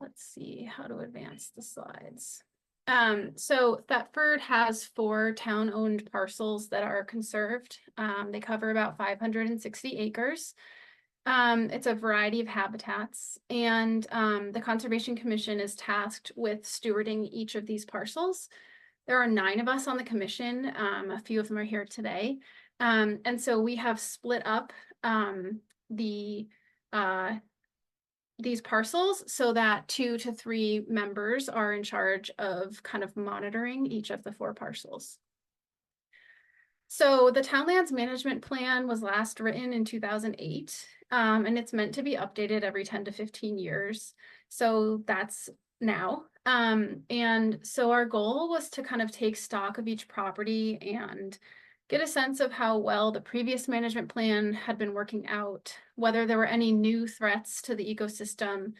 Let's see how to advance the slides. So Thetford has 4 town-owned parcels that are conserved. They cover about 560 acres. It's a variety of habitats, and the Conservation Commission is tasked with stewarding each of these parcels. There are 9 of us on the commission. A few of them are here today. And so we have split up these parcels so that 2 to 3 members are in charge of kind of monitoring each of the 4 parcels. So the Town Lands Management Plan was last written in 2008, and it's meant to be updated every 10 to 15 years. So that's now. And so our goal was to kind of take stock of each property and get a sense of how well the previous management plan had been working out, whether there were any new threats to the ecosystem,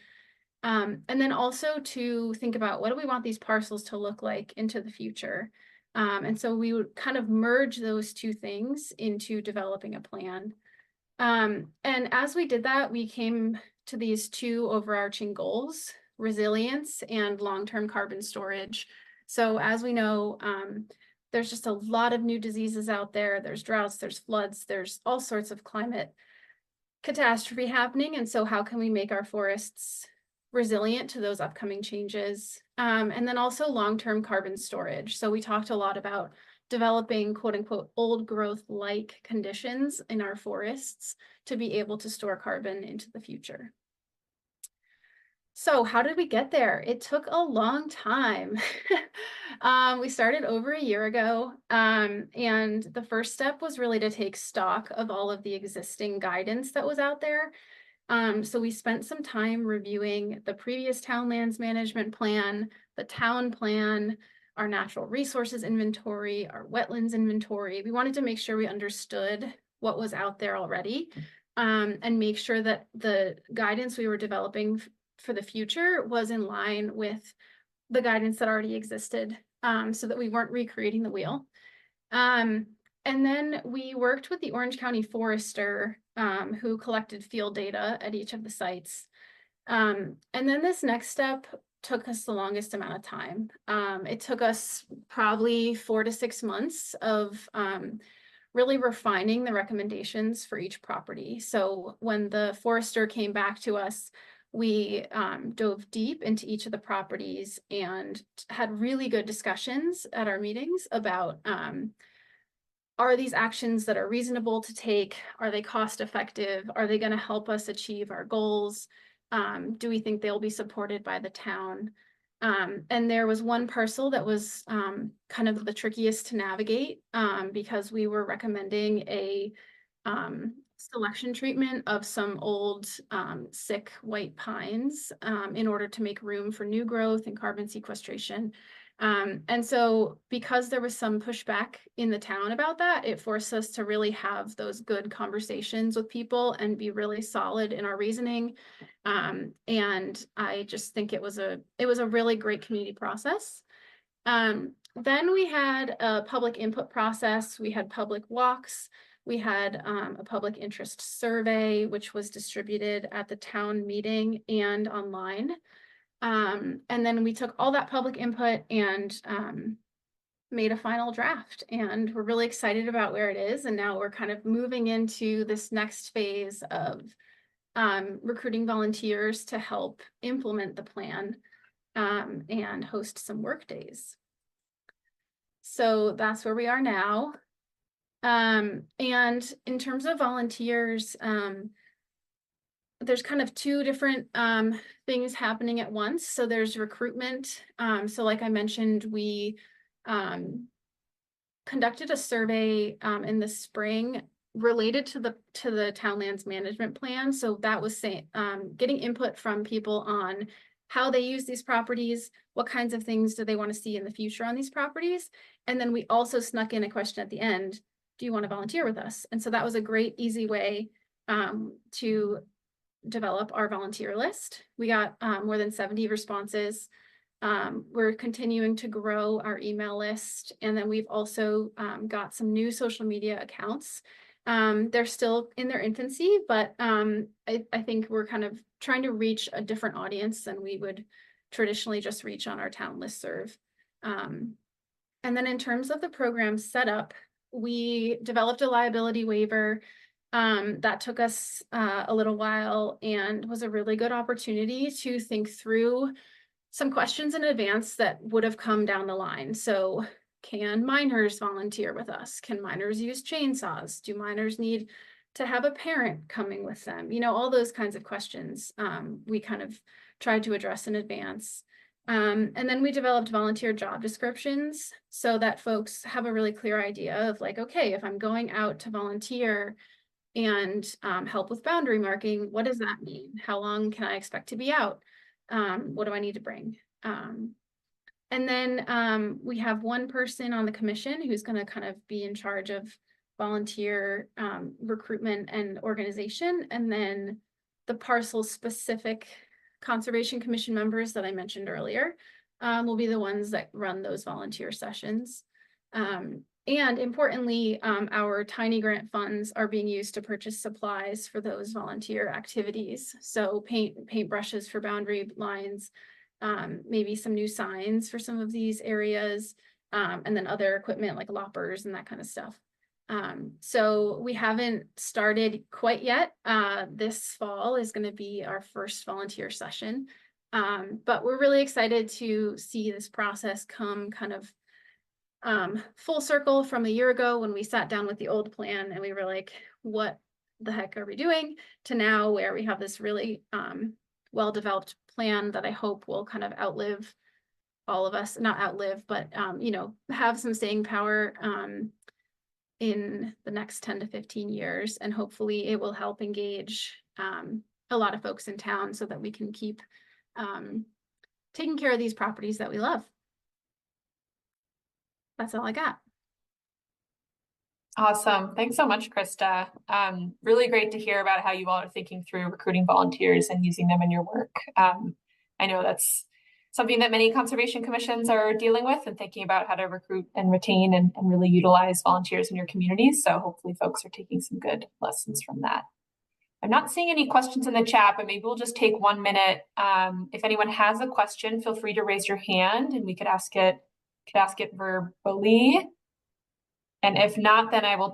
and then also to think about what do we want these parcels to look like into the future. And so we would kind of merge those 2 things into developing a plan. And as we did that, we came to these 2 overarching goals: resilience and long-term carbon storage. So as we know, there's just a lot of new diseases out there. There's droughts, there's floods, there's all sorts of climate catastrophe happening. And so how can we make our forests resilient to those upcoming changes? And then also long-term carbon storage. So we talked a lot about developing quote unquote old growth like conditions in our forests to be able to store carbon into the future. So how did we get there? It took a long time. We started over a year ago, and the first step was really to take stock of all of the existing guidance that was out there. So we spent some time reviewing the previous town lands management plan, the town plan, our natural resources inventory, our wetlands inventory. We wanted to make sure we understood what was out there already, and make sure that the guidance we were developing for the future was in line with the guidance that already existed, so that we weren't recreating the wheel. And then we worked with the Orange County Forester, who collected field data at each of the sites. And then this next step took us the longest amount of time. It took us probably 4 to 6 months of really refining the recommendations for each property. So when the forester came back to us, we dove deep into each of the properties and had really good discussions at our meetings about are these actions that are reasonable to take? Are they cost effective? Are they going to help us achieve our goals? Do we think they'll be supported by the town? And there was one parcel that was kind of the trickiest to navigate because we were recommending a selection treatment of some old sick white pines in order to make room for new growth and carbon sequestration. And so because there was some pushback in the town about that, it forced us to really have those good conversations with people and be really solid in our reasoning. And I just think it was a really great community process. Then we had a public input process. We had public walks. We had a public interest survey, which was distributed at the town meeting and online. And then we took all that public input and made a final draft, and we're really excited about where it is. And now we're kind of moving into this next phase of recruiting volunteers to help implement the plan and host some work days. So that's where we are now. And in terms of volunteers, there's kind of two different things happening at once. So there's recruitment. So like I mentioned, we conducted a survey in the spring related to the town lands management plan. So that was getting input from people on how they use these properties, what kinds of things do they want to see in the future on these properties. And then we also snuck in a question at the end, do you want to volunteer with us? And so that was a great, easy way to develop our volunteer list. We got more than 70 responses. We're continuing to grow our email list. And then we've also got some new social media accounts. They're still in their infancy, but I think we're kind of trying to reach a different audience than we would traditionally just reach on our town listserv. And then in terms of the program setup, we developed a liability waiver that took us a little while and was a really good opportunity to think through some questions in advance that would have come down the line. So can minors volunteer with us? Can minors use chainsaws? Do minors need to have a parent coming with them? You know, all those kinds of questions we kind of tried to address in advance. And then we developed volunteer job descriptions so that folks have a really clear idea of like, okay, if I'm going out to volunteer and help with boundary marking, what does that mean? How long can I expect to be out? What do I need to bring? And then we have one person on the commission who's going to kind of be in charge of volunteer recruitment and organization. And then the parcel specific Conservation Commission members that I mentioned earlier will be the ones that run those volunteer sessions. And importantly, our tiny grant funds are being used to purchase supplies for those volunteer activities. So paint brushes for boundary lines, maybe some new signs for some of these areas, and then other equipment like loppers and that kind of stuff. So we haven't started quite yet. This fall is going to be our first volunteer session. But we're really excited to see this process come kind of full circle from a year ago when we sat down with the old plan and we were like, what the heck are we doing, to now where we have this really well-developed plan that I hope will kind of outlive all of us, not outlive, but you know, have some staying power in the next 10 to 15 years. And hopefully it will help engage a lot of folks in town so that we can keep taking care of these properties that we love. That's all I got.
Awesome. Thanks so much, Krista. Really great to hear about how you all are thinking through recruiting volunteers and using them in your work. I know that's something that many conservation commissions are dealing with and thinking about how to recruit and retain and really utilize volunteers in your communities. So hopefully folks are taking some good lessons from that. I'm not seeing any questions in the chat, but maybe we'll just take 1 minute. If anyone has a question, feel free to raise your hand and we could ask it verbally. And if not, then I will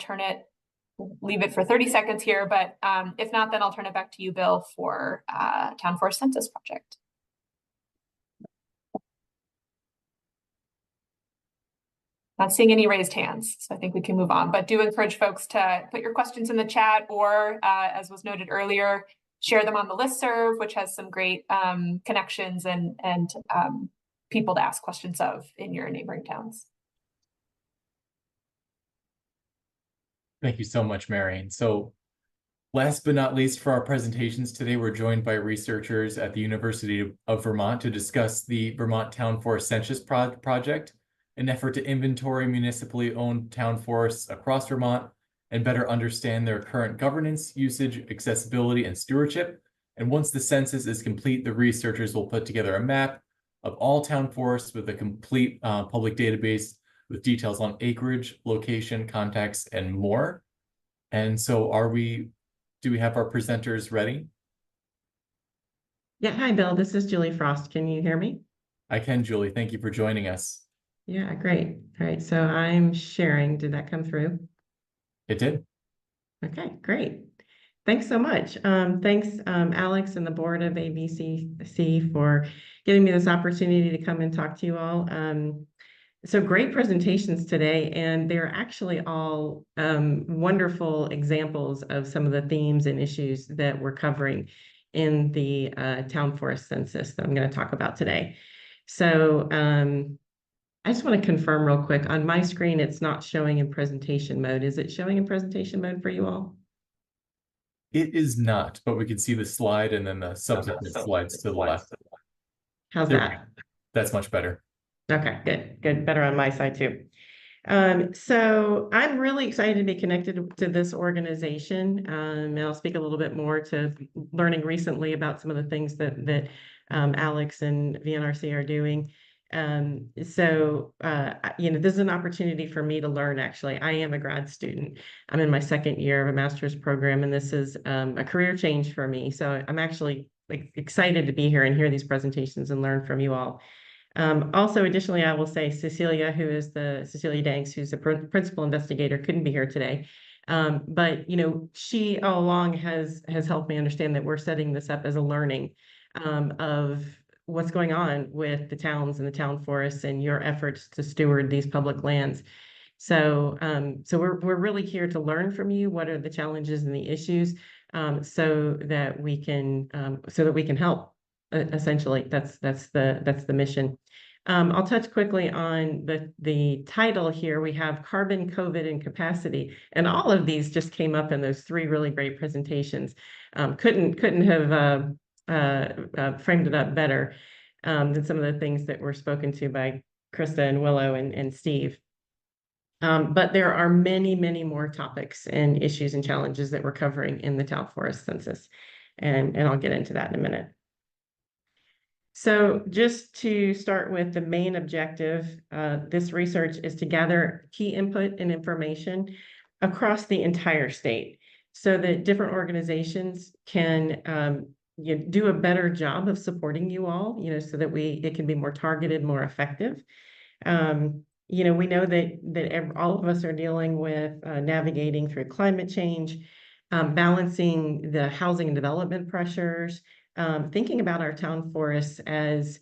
leave it for 30 seconds here. But if not, then I'll turn it back to you, Bill, for Town Forest Census Project. Not seeing any raised hands, so I think we can move on. But do encourage folks to put your questions in the chat or, as was noted earlier, share them on the listserv, which has some great connections and people to ask questions of in your neighboring towns.
Thank you so much, Marion. So last but not least for our presentations today, we're joined by researchers at the University of Vermont to discuss the Vermont Town Forest Census project, an effort to inventory municipally owned town forests across Vermont and better understand their current governance, usage, accessibility, and stewardship. And once the census is complete, the researchers will put together a map of all town forests with a complete public database with details on acreage, location, contacts, and more. And so do we have our presenters ready?
Yeah, hi, Bill. This is Julie Frost. Can you hear me?
I can, Julie. Thank you for joining us.
Yeah, great. All right, so I'm sharing. Did that come through?
It did.
Okay, great. Thanks so much. Thanks, Alex and the board of AVCC for giving me this opportunity to come and talk to you all. So great presentations today, and they're actually all wonderful examples of some of the themes and issues that we're covering in the town forest census that I'm going to talk about today. So I just want to confirm real quick, on my screen, it's not showing in presentation mode. Is it showing in presentation mode for you all?
It is not, but we can see the slide and then the subsequent slides to the left.
How's that?
That's much better.
Okay, good. Better on my side too. So I'm really excited to be connected to this organization, and I'll speak a little bit more to learning recently about some of the things that Alex and VNRC are doing. This is an opportunity for me to learn. Actually, I am a grad student. I'm in my second year of a master's program, and this is a career change for me. So I'm actually excited to be here and hear these presentations and learn from you all. Also, additionally, I will say Cecilia Danks, who's the principal investigator, couldn't be here today. But she all along has helped me understand that we're setting this up as a learning of what's going on with the towns and the town forests and your efforts to steward these public lands. So we're really here to learn from you. What are the challenges and the issues, so that we can help. Essentially, that's the mission. I'll touch quickly on the title here. We have carbon, COVID, and capacity, and all of these just came up in those 3 really great presentations. Couldn't have framed it up better than some of the things that were spoken to by Krista and Willow and Steve. But there are many, many more topics and issues and challenges that we're covering in the town forest census, and I'll get into that in a minute. So just to start with, the main objective, this research is to gather key input and information across the entire state so that different organizations can do a better job of supporting you all, so that it can be more targeted, more effective. We know that all of us are dealing with navigating through climate change, balancing the housing and development pressures, thinking about our town forests as,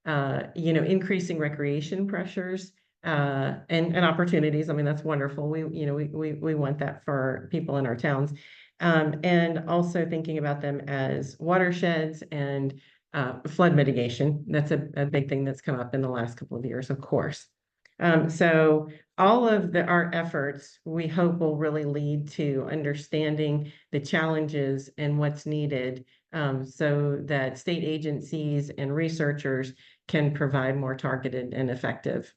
increasing recreation pressures and opportunities. I mean, that's wonderful. We want that for people in our towns, and also thinking about them as watersheds and flood mitigation. That's a big thing that's come up in the last couple of years, of course. So all of our efforts, we hope, will really lead to understanding the challenges and what's needed, so that state agencies and researchers can provide more targeted and effective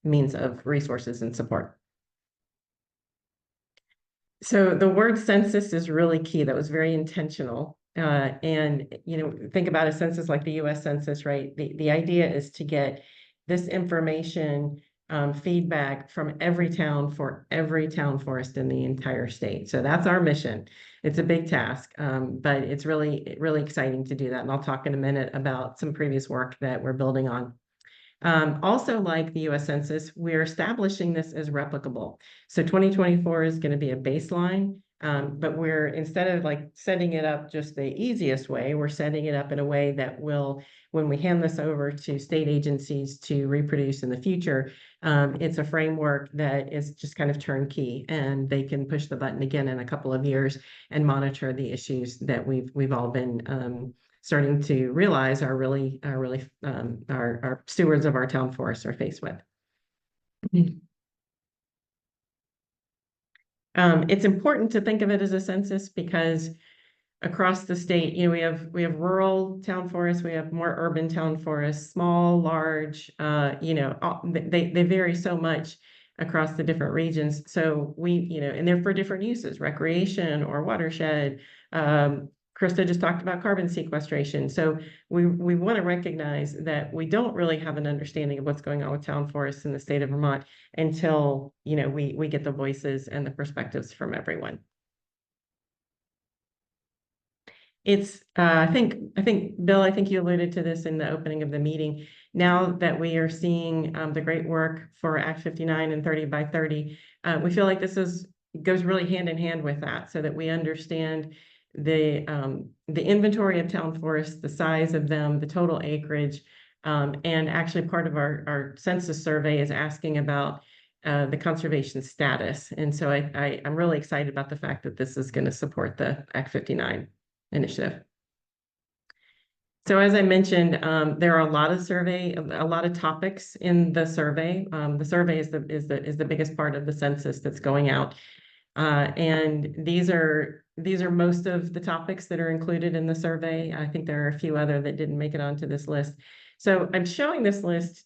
means of resources and support. So the word census is really key. That was very intentional. And, think about a census like the US Census, right? The idea is to get this information, feedback from every town for every town forest in the entire state. So that's our mission. It's a big task, but it's really, really exciting to do that. And I'll talk in a minute about some previous work that we're building on. Also, like the US Census, we're establishing this as replicable. So 2024 is going to be a baseline, but we're, instead of like setting it up just the easiest way, we're setting it up in a way that will, when we hand this over to state agencies to reproduce in the future, it's a framework that is just kind of turnkey, and they can push the button again in a couple of years and monitor the issues that we've all been starting to realize are really our stewards of our town forests are faced with. It's important to think of it as a census because across the state, we have rural town forests, we have more urban town forests, small, large, they vary so much across the different regions. So and they're for different uses, recreation or watershed. Krista just talked about carbon sequestration. So we want to recognize that we don't really have an understanding of what's going on with town forests in the state of Vermont until, we get the voices and the perspectives from everyone. It's, I think, Bill, I think you alluded to this in the opening of the meeting. Now that we are seeing the great work for Act 59 and 30 by 30, we feel like this goes really hand in hand with that, so that we understand the inventory of town forests, the size of them, the total acreage, and actually part of our census survey is asking about the conservation status. And so I'm really excited about the fact that this is going to support the Act 59 initiative. So as I mentioned, there are a lot of topics in the survey. The survey is the biggest part of the census that's going out. And these are most of the topics that are included in the survey. I think there are a few other that didn't make it onto this list. So I'm showing this list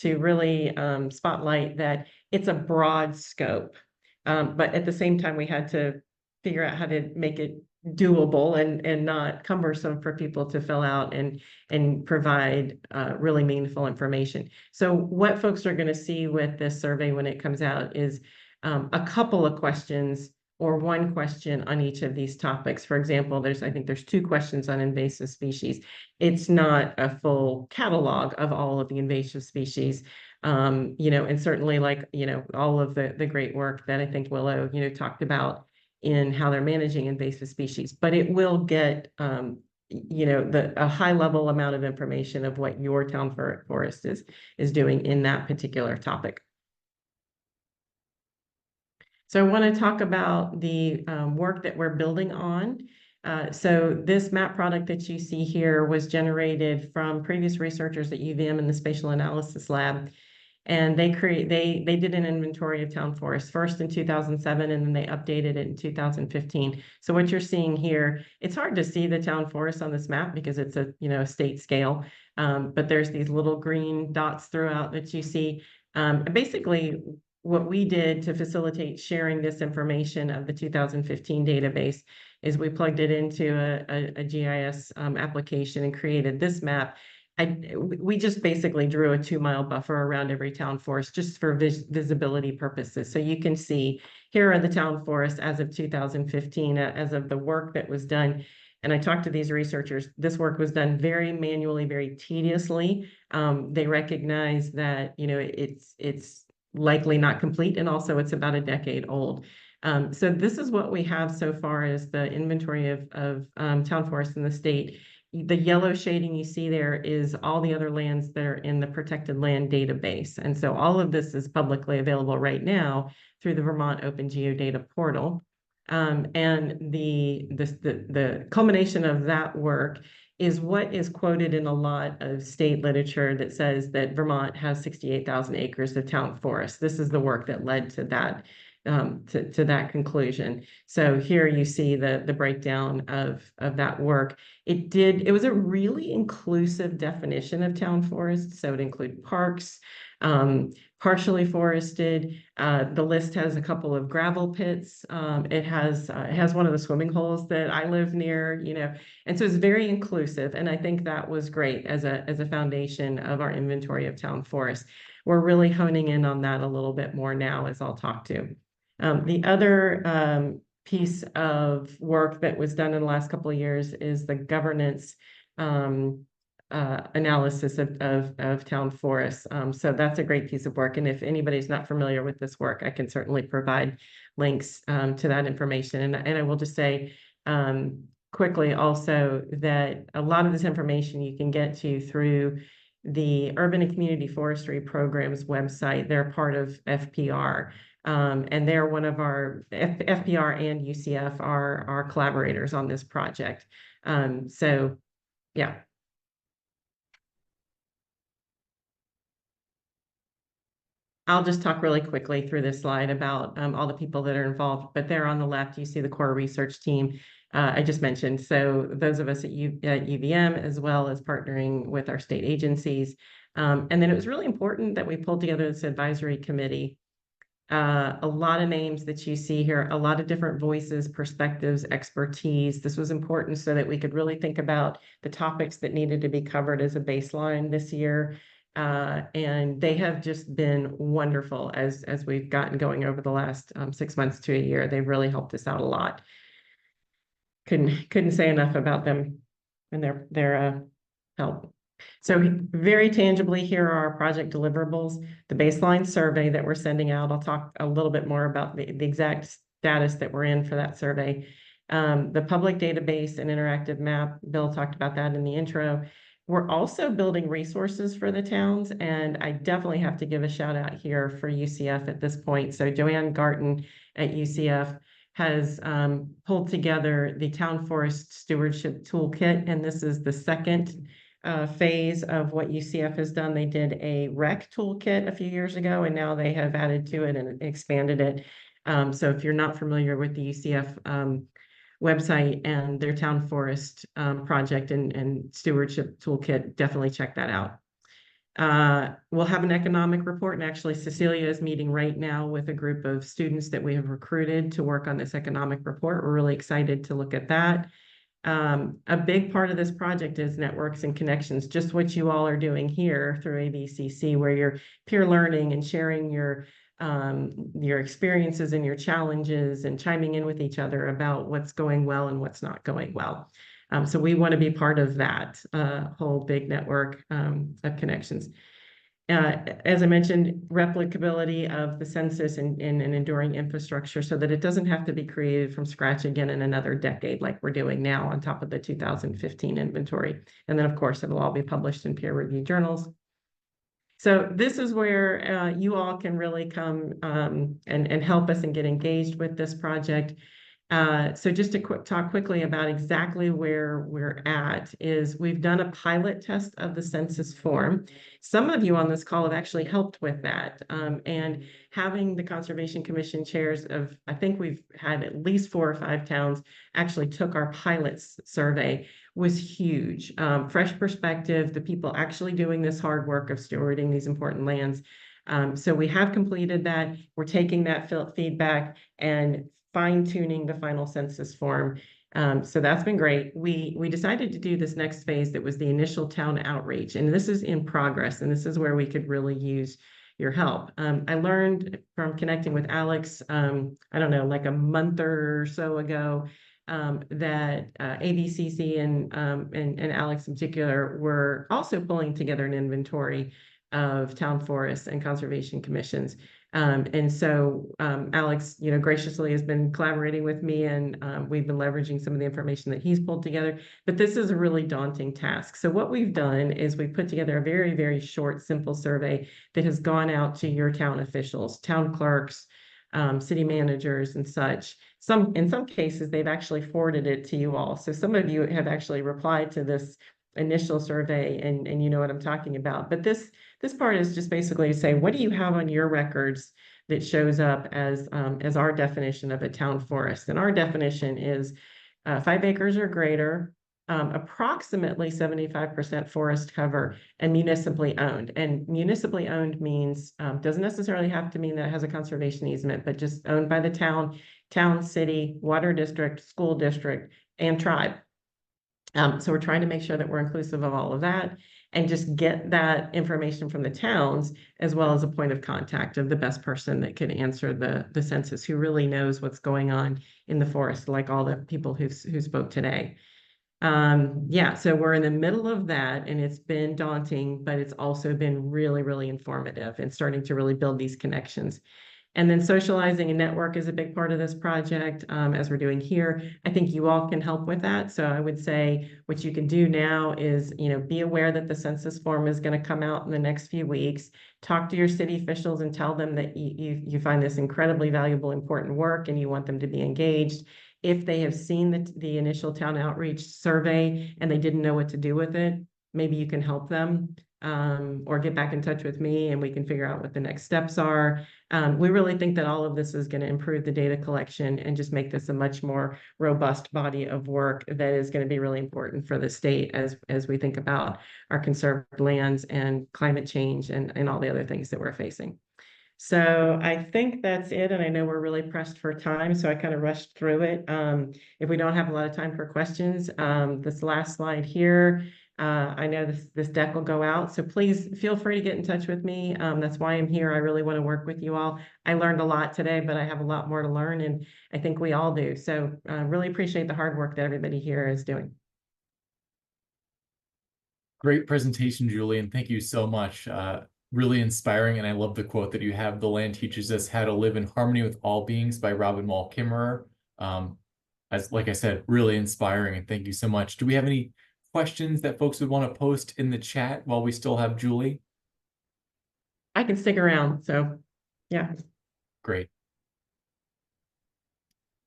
to really spotlight that it's a broad scope. But at the same time, we had to figure out how to make it doable and not cumbersome for people to fill out and provide really meaningful information. So what folks are going to see with this survey when it comes out is a couple of questions or one question on each of these topics. For example, I think there's 2 questions on invasive species. It's not a full catalog of all of the invasive species, and certainly all of the great work that I think Willow, talked about in how they're managing invasive species, but it will get, a high level amount of information of what your town forest is doing in that particular topic. So I want to talk about the work that we're building on. So this map product that you see here was generated from previous researchers at UVM in the Spatial Analysis Lab. And they did an inventory of town forests first in 2007, and then they updated it in 2015. So what you're seeing here, it's hard to see the town forest on this map because it's a state scale, but there's these little green dots throughout that you see. Basically, what we did to facilitate sharing this information of the 2015 database is we plugged it into a GIS application and created this map. We just basically drew a 2-mile buffer around every town forest just for visibility purposes. So you can see here are the town forests as of 2015, as of the work that was done. And I talked to these researchers. This work was done very manually, very tediously. They recognize that it's likely not complete, and also it's about a decade old. So this is what we have so far as the inventory of town forests in the state. The yellow shading you see there is all the other lands that are in the protected land database. And so all of this is publicly available right now through the Vermont Open Geodata portal. And the culmination of that work is what is quoted in a lot of state literature that says that Vermont has 68,000 acres of town forest. This is the work that led to that. To that conclusion. So here you see the breakdown of that work. It was a really inclusive definition of town forests. So it included parks, partially forested. The list has a couple of gravel pits. It has one of the swimming holes that I live near, and so it's very inclusive. And I think that was great as a foundation of our inventory of town forests. We're really honing in on that a little bit more now, as I'll talk to. The other piece of work that was done in the last couple of years is the governance analysis of town forests. So that's a great piece of work. And if anybody's not familiar with this work, I can certainly provide links to that information. And I will just say quickly also that a lot of this information you can get to through the Urban and Community Forestry Programs website. They're part of FPR. And they're one of our FPR and UCF are our collaborators on this project. So yeah. I'll just talk really quickly through this slide about all the people that are involved, but there on the left, you see the core research team I just mentioned. So those of us at UVM, as well as partnering with our state agencies. And then it was really important that we pulled together this advisory committee. A lot of names that you see here, a lot of different voices, perspectives, expertise. This was important so that we could really think about the topics that needed to be covered as a baseline this year. And they have just been wonderful as we've gotten going over the last 6 months to a year. They've really helped us out a lot. Couldn't say enough about them and their help. So very tangibly, here are our project deliverables, the baseline survey that we're sending out. I'll talk a little bit more about the exact status that we're in for that survey. The public database and interactive map, Bill talked about that in the intro. We're also building resources for the towns, and I definitely have to give a shout out here for UCF at this point. So Joanne Garton at UCF has pulled together the Town Forest Stewardship Toolkit, and this is the second phase of what UCF has done. They did a rec toolkit a few years ago, and now they have added to it and expanded it. So if you're not familiar with the UCF website and their town forest project and stewardship toolkit, definitely check that out. We'll have an economic report, and actually Cecilia is meeting right now with a group of students that we have recruited to work on this economic report. We're really excited to look at that. A big part of this project is networks and connections, just what you all are doing here through AVCC, where you're peer learning and sharing your experiences and your challenges and chiming in with each other about what's going well and what's not going well. So we want to be part of that whole big network of connections. As I mentioned, replicability of the census and an enduring infrastructure so that it doesn't have to be created from scratch again in another decade like we're doing now on top of the 2015 inventory. And then, of course, it'll all be published in peer-reviewed journals. So this is where you all can really come and help us and get engaged with this project. So just to talk quickly about exactly where we're at is we've done a pilot test of the census form. Some of you on this call have actually helped with that. And having the Conservation Commission chairs of, I think we've had at least 4 or 5 towns actually took our pilot survey was huge. Fresh perspective, the people actually doing this hard work of stewarding these important lands. So we have completed that. We're taking that feedback and fine-tuning the final census form. So that's been great. We decided to do this next phase that was the initial town outreach, and this is in progress, and this is where we could really use your help. I learned from connecting with Alex, I don't know, like a month or so ago, that AVCC and Alex in particular were also pulling together an inventory of town forests and conservation commissions. And so Alex, graciously has been collaborating with me, and we've been leveraging some of the information that he's pulled together. But this is a really daunting task. So what we've done is we've put together a very, very short, simple survey that has gone out to your town officials, town clerks, city managers, and such. In some cases, they've actually forwarded it to you all. So some of you have actually replied to this initial survey, and you know what I'm talking about. But this part is just basically to say, what do you have on your records that shows up as our definition of a town forest? And our definition is 5 acres or greater, approximately 75% forest cover and municipally owned. And municipally owned means, doesn't necessarily have to mean that it has a conservation easement, but just owned by the town, city, water district, school district, and tribe. So we're trying to make sure that we're inclusive of all of that and just get that information from the towns, as well as a point of contact of the best person that could answer the census, who really knows what's going on in the forest, like all the people who spoke today. Yeah, so we're in the middle of that, and it's been daunting, but it's also been really, really informative and starting to really build these connections. And then socializing and network is a big part of this project, as we're doing here. I think you all can help with that. So I would say what you can do now is, be aware that the census form is going to come out in the next few weeks. Talk to your city officials and tell them that you find this incredibly valuable, important work, and you want them to be engaged. If they have seen the initial town outreach survey and they didn't know what to do with it, maybe you can help them, or get back in touch with me and we can figure out what the next steps are. We really think that all of this is going to improve the data collection and just make this a much more robust body of work that is going to be really important for the state as we think about our conserved lands and climate change and all the other things that we're facing. So I think that's it. And I know we're really pressed for time, so I kind of rushed through it. If we don't have a lot of time for questions, this last slide here, I know this deck will go out, so please feel free to get in touch with me. That's why I'm here. I really want to work with you all. I learned a lot today, but I have a lot more to learn, and I think we all do. So really appreciate the hard work that everybody here is doing.
Great presentation, Julie, and thank you so much. Really inspiring, and I love the quote that you have, "The land teaches us how to live in harmony with all beings," by Robin Wall Kimmerer. Like I said, really inspiring, and thank you so much. Do we have any questions that folks would want to post in the chat while we still have Julie?
I can stick around, so yeah.
Great.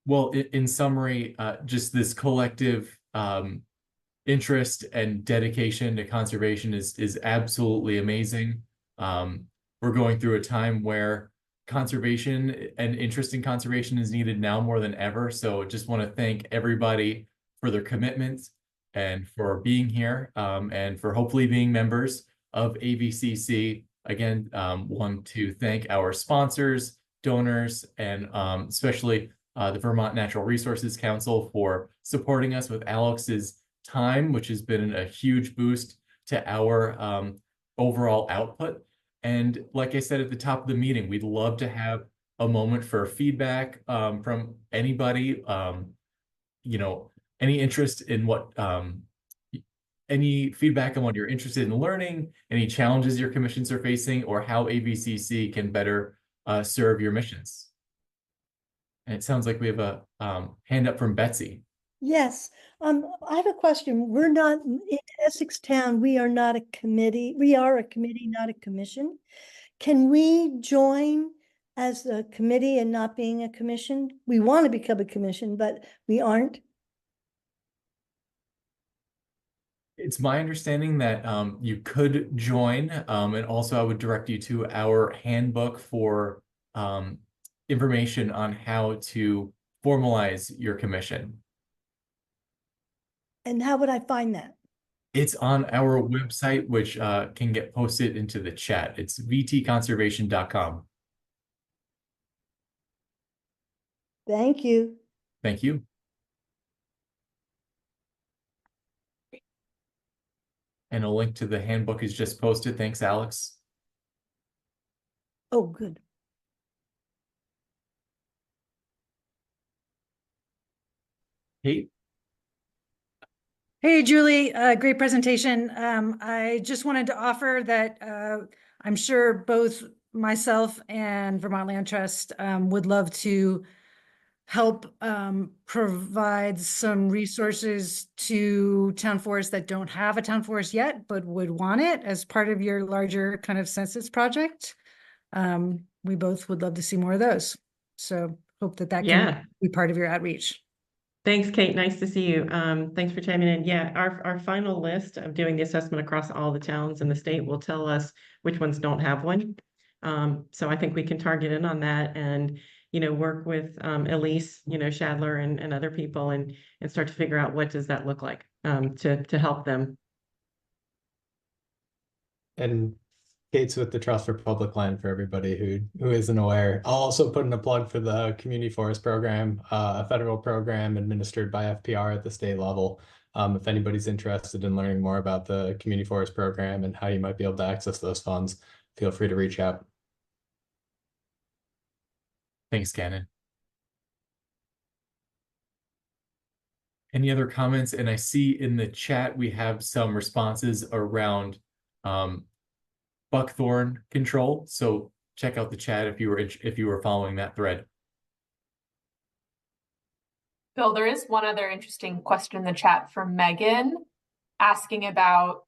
Well, in summary, just this collective interest and dedication to conservation is absolutely amazing. We're going through a time where conservation and interest in conservation is needed now more than ever. So just want to thank everybody for their commitments and for being here, and for hopefully being members of AVCC. Again, want to thank our sponsors, donors, and especially the Vermont Natural Resources Council for supporting us with Alex's time, which has been a huge boost to our overall output. And like I said at the top of the meeting, we'd love to have a moment for feedback from anybody, any interest in what, any feedback on what you're interested in learning, any challenges your commissions are facing, or how AVCC can better serve your missions. And it sounds like we have a hand up from Betsy.
Yes, I have a question. We're not in Essex Town. We are not a committee. We are a committee, not a commission. Can we join as a committee and not being a commission? We want to become a commission, but we aren't.
It's my understanding that you could join, and also I would direct you to our handbook for information on how to formalize your commission.
And how would I find that?
It's on our website, which can get posted into the chat. It's vtconservation.com.
Thank you.
Thank you. And a link to the handbook is just posted. Thanks, Alex.
Oh, good.
Kate?
Hey, Julie, great presentation. I just wanted to offer that I'm sure both myself and Vermont Land Trust would love to help provide some resources to town forests that don't have a town forest yet, but would want it as part of your larger kind of census project. We both would love to see more of those. So hope that can be part of your outreach.
Thanks, Kate. Nice to see you. Thanks for chiming in. Yeah, our final list of doing the assessment across all the towns in the state will tell us which ones don't have one. So I think we can target in on that. And work with Elise, Shadler and other people and start to figure out what does that look like to help them.
And Kate's with the Trust for Public Land for everybody who isn't aware. I'll also put in a plug for the Community Forest Program, a federal program administered by FPR at the state level. If anybody's interested in learning more about the Community Forest Program and how you might be able to access those funds, feel free to reach out.
Thanks, Gannon. Any other comments? And I see in the chat we have some responses around buckthorn control. So check out the chat if you were following that thread.
Bill, there is one other interesting question in the chat from Megan asking about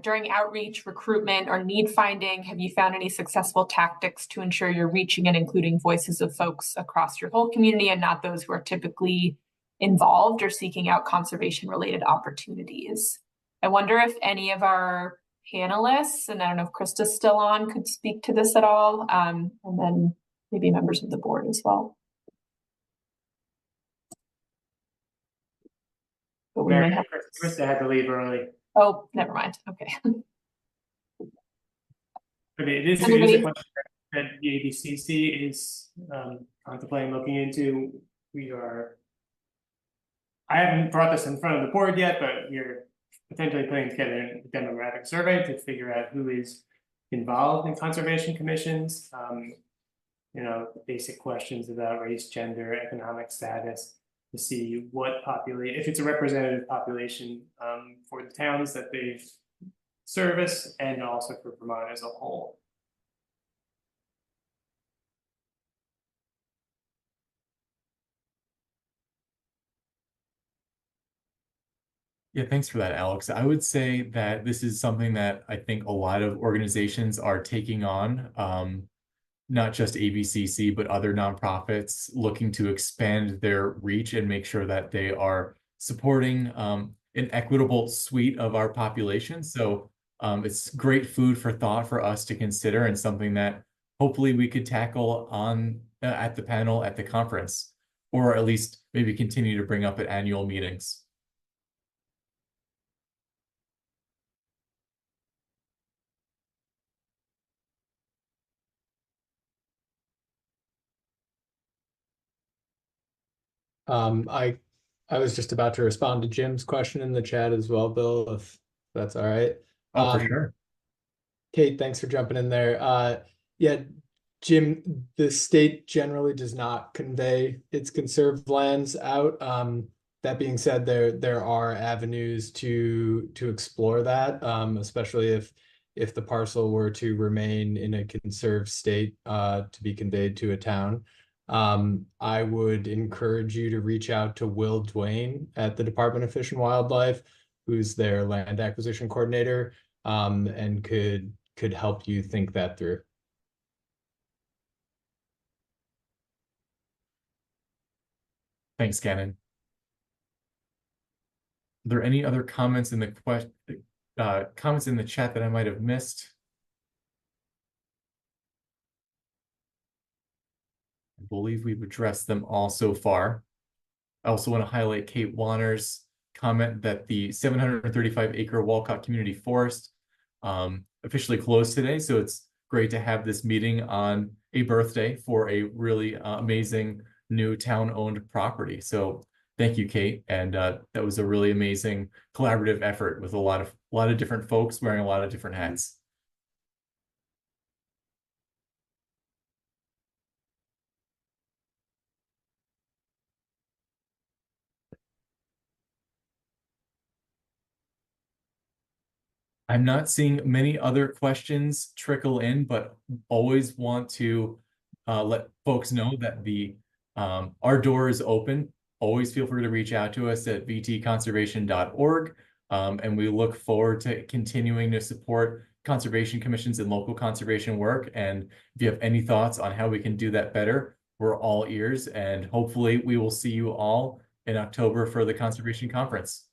during outreach, recruitment, or need finding, have you found any successful tactics to ensure you're reaching and including voices of folks across your whole community and not those who are typically involved or seeking out conservation-related opportunities? I wonder if any of our panelists, and I don't know if Krista's still on, could speak to this at all, and then maybe members of the board as well. But we may have...
Krista had to leave early.
Oh, never mind. Okay.
But it is a question that the AVCC is contemplating looking into. I haven't brought this in front of the board yet, but we're potentially putting together a demographic survey to figure out who is involved in conservation commissions. Basic questions about race, gender, economic status, to see what if it's a representative population for the towns that they service and also for Vermont as a whole.
Yeah, thanks for that, Alex. I would say that this is something that I think a lot of organizations are taking on, not just AVCC, but other nonprofits looking to expand their reach and make sure that they are supporting an equitable suite of our population. So it's great food for thought for us to consider and something that hopefully we could tackle on at the panel at the conference, or at least maybe continue to bring up at annual meetings.
I was just about to respond to Jim's question in the chat as well, Bill, if that's all right.
Oh, for sure.
Kate, thanks for jumping in there. Yeah, Jim, the state generally does not convey its conserved lands out. That being said, there are avenues to explore that, especially if the parcel were to remain in a conserved state to be conveyed to a town. I would encourage you to reach out to Will Duane at the Department of Fish and Wildlife, who's their land acquisition coordinator, and could help you think that through.
Thanks, Gannon. Are there any other comments in the comments in the chat that I might have missed? I believe we've addressed them all so far. I also want to highlight Kate Warner's comment that the 735-acre Walcott Community Forest officially closed today. So it's great to have this meeting on a birthday for a really amazing new town-owned property. So thank you, Kate. And that was a really amazing collaborative effort with a lot of different folks wearing a lot of different hats. I'm not seeing many other questions trickle in, but always want to let folks know that our door is open. Always feel free to reach out to us at vtconservation.org. And we look forward to continuing to support conservation commissions and local conservation work. And if you have any thoughts on how we can do that better, we're all ears. And hopefully we will see you all in October for the Conservation Conference.